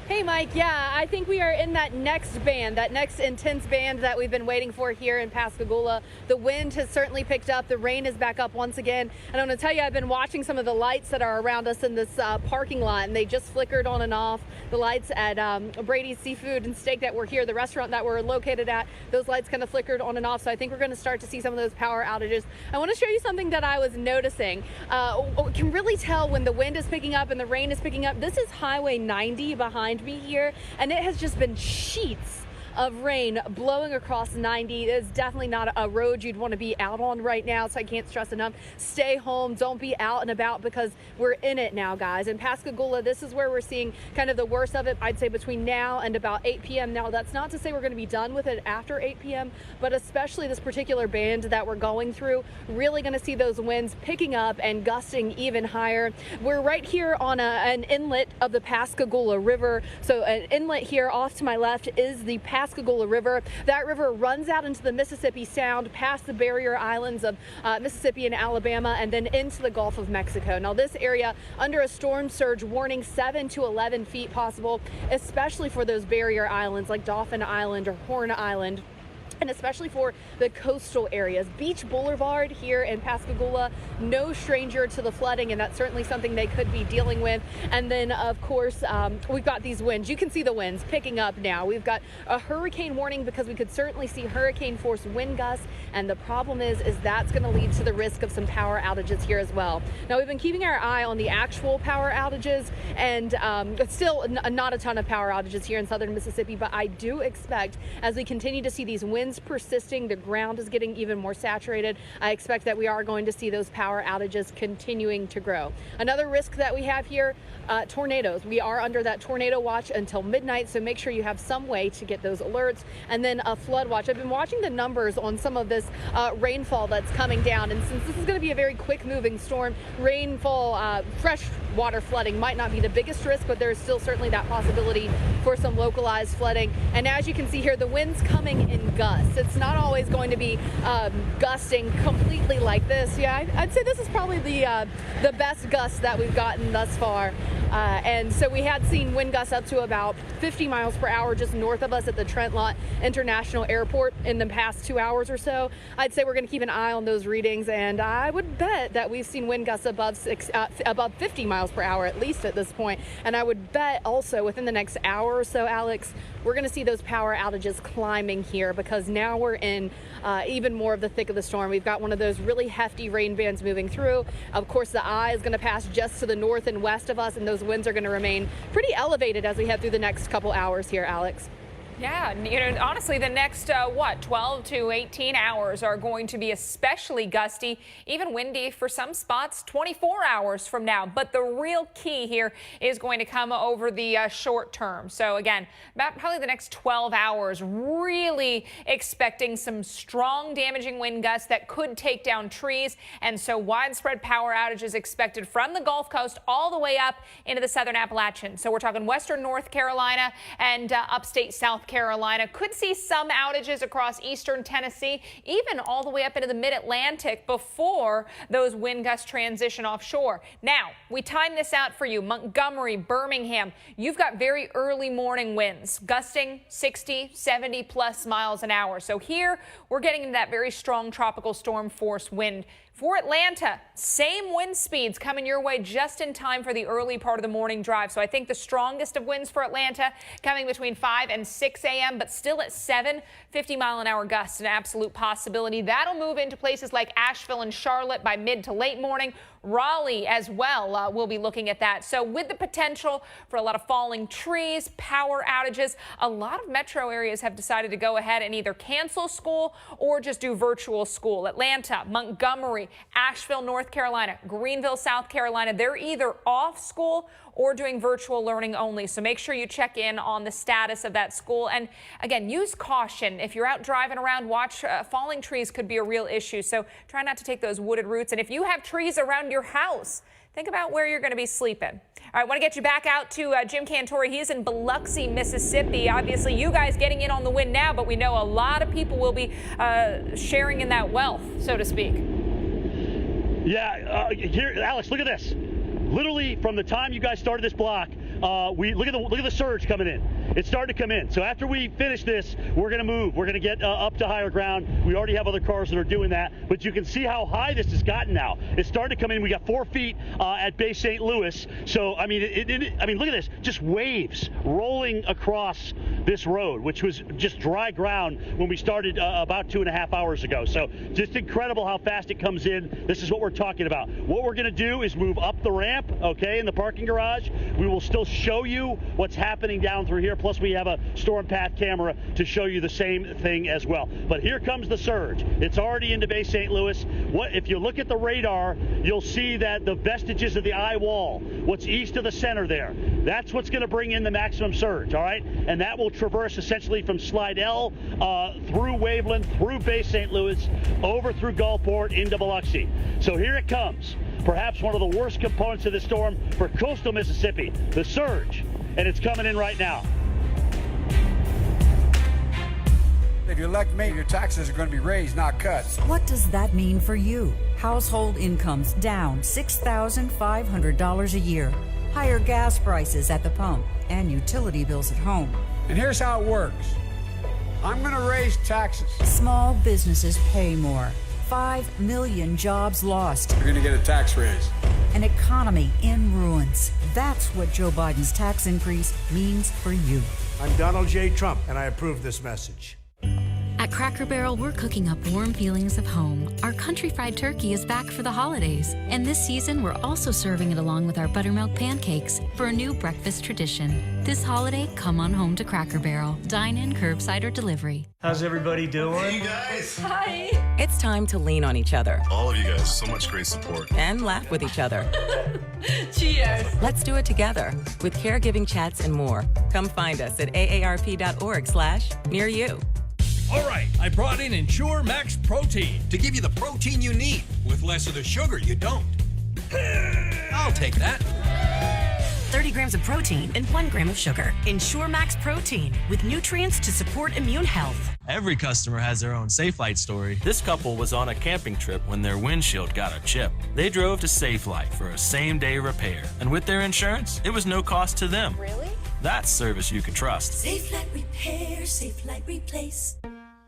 Hey, Mike. Yeah, I think we are in that next band, that next intense band that we've been waiting for here in Pascagoula. The wind has certainly picked up. The rain is back up once again. And I'm going to tell you, I've been watching some of the lights that are around us in this parking lot, and they just flickered on and off. The lights at Brady's Seafood and Steak that were here, the restaurant that we're located at, those lights kind of flickered on and off. So I think we're going to start to see some of those power outages. I want to show you something that I was noticing. You can really tell when the wind is picking up and the rain is picking up. This is Highway 90 behind me here, and it has just been sheets of rain blowing across 90. It's definitely not a road you'd want to be out on right now, so I can't stress enough. Stay home, don't be out and about, because we're in it now, guys. In Pascagoula, this is where we're seeing kind of the worst of it, I'd say between now and about 8 p.m. Now, that's not to say we're going to be done with it after 8 p.m., but especially this particular band that we're going through, really going to see those winds picking up and gusting even higher. We're right here on an inlet of the Pascagoula River. So an inlet here off to my left is the Pascagoula River. That river runs out into the Mississippi Sound, past the barrier islands of Mississippi and Alabama, and then into the Gulf of Mexico. Now, this area under a storm surge warning, 7 to 11 feet possible, especially for those barrier islands like Dauphin Island or Horn Island, and especially for the coastal areas. Beach Boulevard here in Pascagoula, no stranger to the flooding, and that's certainly something they could be dealing with. And then, of course, we've got these winds. You can see the winds picking up now. We've got a hurricane warning because we could certainly see hurricane force wind gusts, and the problem is that's going to lead to the risk of some power outages here as well. Now, we've been keeping our eye on the actual power outages, and it's still not a ton of power outages here in southern Mississippi, but I do expect, as we continue to see these winds persisting, the ground is getting even more saturated, I expect that we are going to see those power outages continuing to grow. Another risk that we have here, tornadoes. We are under that tornado watch until midnight, so make sure you have some way to get those alerts. And then a flood watch. I've been watching the numbers on some of this rainfall that's coming down, and since this is going to be a very quick moving storm, rainfall, fresh water flooding might not be the biggest risk, but there's still certainly that possibility for some localized flooding. And as you can see here, the wind's coming in gusts. It's not always going to be gusting completely like this. Yeah, I'd say this is probably the best gust that we've gotten thus far. And so we had seen wind gusts up to about 50 miles per hour just north of us at the Trent Lott International Airport in the past 2 hours or so. I'd say we're going to keep an eye on those readings, and I would bet that we've seen wind gusts above 50 miles per hour at least at this point. And I would bet also within the next hour or so, Alex, we're going to see those power outages climbing here, because now we're in even more of the thick of the storm. We've got one of those really hefty rain bands moving through. Of course, the eye is going to pass just to the north and west of us, and those winds are going to remain pretty elevated as we head through the next couple hours here, Alex. Yeah, honestly, the next, 12 to 18 hours are going to be especially gusty, even windy for some spots 24 hours from now. But the real key here is going to come over the short term. So again, about probably the next 12 hours, really expecting some strong damaging wind gusts that could take down trees. And so widespread power outages expected from the Gulf Coast all the way up into the southern Appalachians. So we're talking western North Carolina and upstate South Carolina. Could see some outages across eastern Tennessee, even all the way up into the mid-Atlantic before those wind gusts transition offshore. Now, we time this out for you. Montgomery, Birmingham, you've got very early morning winds, gusting 60, 70 plus miles an hour. So here we're getting into that very strong tropical storm force wind. For Atlanta, same wind speeds coming your way just in time for the early part of the morning drive. So I think the strongest of winds for Atlanta coming between 5 and 6 a.m., but still at 7, 50-mile-an-hour gusts, an absolute possibility. That'll move into places like Asheville and Charlotte by mid to late morning. Raleigh as well, we'll be looking at that. So with the potential for a lot of falling trees, power outages, a lot of metro areas have decided to go ahead and either cancel school or just do virtual school. Atlanta, Montgomery, Asheville, North Carolina, Greenville, South Carolina, they're either off school or doing virtual learning only. So make sure you check in on the status of that school. And again, use caution. If you're out driving around, watch falling trees could be a real issue. So try not to take those wooded routes. And if you have trees around your house, think about where you're going to be sleeping. All right, want to get you back out to Jim Cantore. He's in Biloxi, Mississippi. Obviously, you guys getting in on the wind now, but we know a lot of people will be sharing in that wealth, so to speak. Yeah, here, Alex, look at this. Literally, from the time you guys started this block, look at the surge coming in. It's starting to come in. So after we finish this, we're going to move. We're going to get up to higher ground. We already have other cars that are doing that, but you can see how high this has gotten now. It's starting to come in. We got 4 feet at Bay St. Louis. So I mean, I mean, look at this. Just waves rolling across this road, which was just dry ground when we started about 2.5 hours ago. So just incredible how fast it comes in. This is what we're talking about. What we're going to do is move up the ramp, okay, in the parking garage. We will still show you what's happening down through here. Plus, we have a storm path camera to show you the same thing as well. But here comes the surge. It's already into Bay St. Louis. If you look at the radar, you'll see that the vestiges of the eye wall, what's east of the center there, that's what's going to bring in the maximum surge, all right? And that will traverse essentially from Slidell through Waveland, through Bay St. Louis, over through Gulfport into Biloxi. So here it comes. Perhaps one of the worst components of the storm for coastal Mississippi, the surge. And it's coming in right now. If you elect me, your taxes are going to be raised, not cut. What does that mean for you? Household incomes down $6,500 a year. Higher gas prices at the pump and utility bills at home. And here's how it works. I'm going to raise taxes. Small businesses pay more. 5 million jobs lost. You're going to get a tax raise. An economy in ruins. That's what Joe Biden's tax increase means for you. I'm Donald J. Trump, and I approve this message. At Cracker Barrel, we're cooking up warm feelings of home. Our country fried turkey is back for the holidays. And this season, we're also serving it along with our buttermilk pancakes for a new breakfast tradition. This holiday, come on home to Cracker Barrel. Dine in, curbside, or delivery. How's everybody doing? Hey, you guys. Hi. It's time to lean on each other. All of you guys, so much great support. And laugh with each other. Cheers. Let's do it together with caregiving chats and more. Come find us at aarp.org/near you. All right, I brought in Ensure Max Protein to give you the protein you need with less of the sugar you don't. I'll take that. 30 grams of protein and 1 gram of sugar. Ensure Max Protein with nutrients to support immune health. Every customer has their own Safelite story. This couple was on a camping trip when their windshield got a chip. They drove to Safelite for a same-day repair, and with their insurance, it was no cost to them. Really? That's service you can trust. Safelite Repair, Safelite Replace.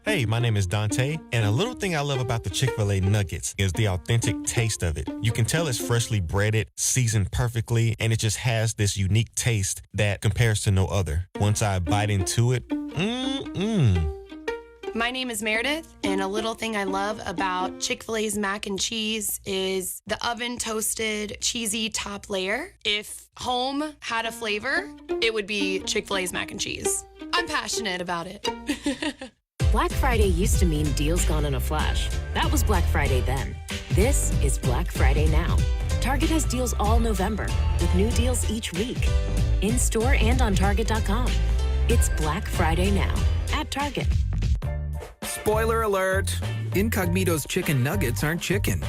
Hey, my name is Dante, and a little thing I love about the Chick-fil-A nuggets is the authentic taste of it. You can tell it's freshly breaded, seasoned perfectly, and it just has this unique taste that compares to no other. Once I bite into it, My name is Meredith, and a little thing I love about Chick-fil-A's mac and cheese is the oven-toasted, cheesy top layer. If home had a flavor, it would be Chick-fil-A's mac and cheese. I'm passionate about it. Black Friday used to mean deals gone in a flash. That was Black Friday then. This is Black Friday now. Target has deals all November, with new deals each week. In-store and on Target.com. It's Black Friday now at Target. Spoiler alert! Incognito's chicken nuggets aren't chicken.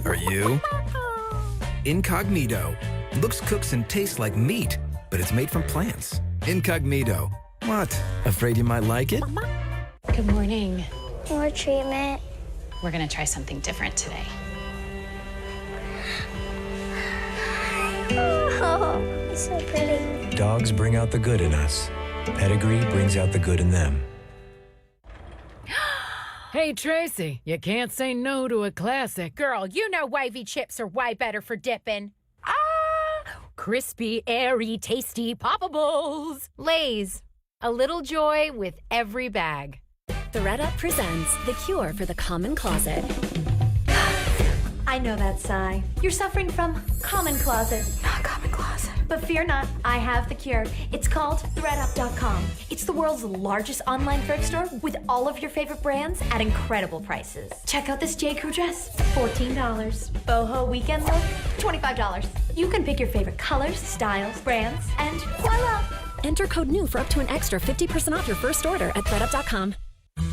Are you? Incognito. Looks, cooks, and tastes like meat, but it's made from plants. Incognito. What? Afraid you might like it? Good morning. More treatment. We're gonna try something different today. Oh, he's so pretty. Dogs bring out the good in us. Pedigree brings out the good in them. Hey, Tracy, you can't say no to a classic. Girl, you know wavy chips are way better for dipping. Crispy, airy, tasty poppables. Lay's. A little joy with every bag. ThredUp presents The Cure for the Common Closet. I know that sigh. You're suffering from common closet. Not common closet. But fear not, I have the cure. It's called ThredUp.com. It's the world's largest online thrift store with all of your favorite brands at incredible prices. Check out this J. Crew dress, $14. Boho weekend look, $25. You can pick your favorite colors, styles, brands, and voila! Enter code NEW for up to an extra 50% off your first order at ThredUp.com.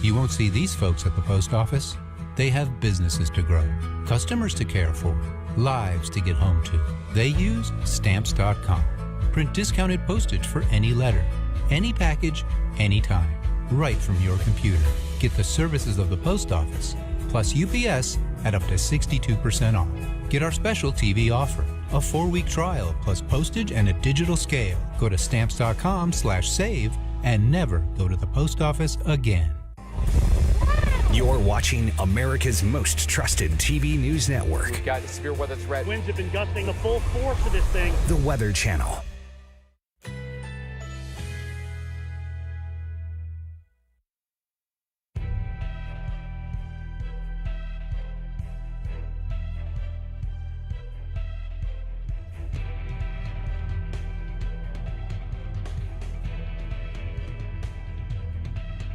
You won't see these folks at the post office. They have businesses to grow, customers to care for, lives to get home to. They use Stamps.com. Print discounted postage for any letter, any package, anytime, right from your computer. Get the services of the post office, plus UPS at up to 62% off. Get our special TV offer, a 4-week trial plus postage and a digital scale. Go to Stamps.com/save and never go to the post office again. You're watching America's most trusted TV news network. We've got a severe weather threat. Winds have been gusting the full force of this thing. The Weather Channel.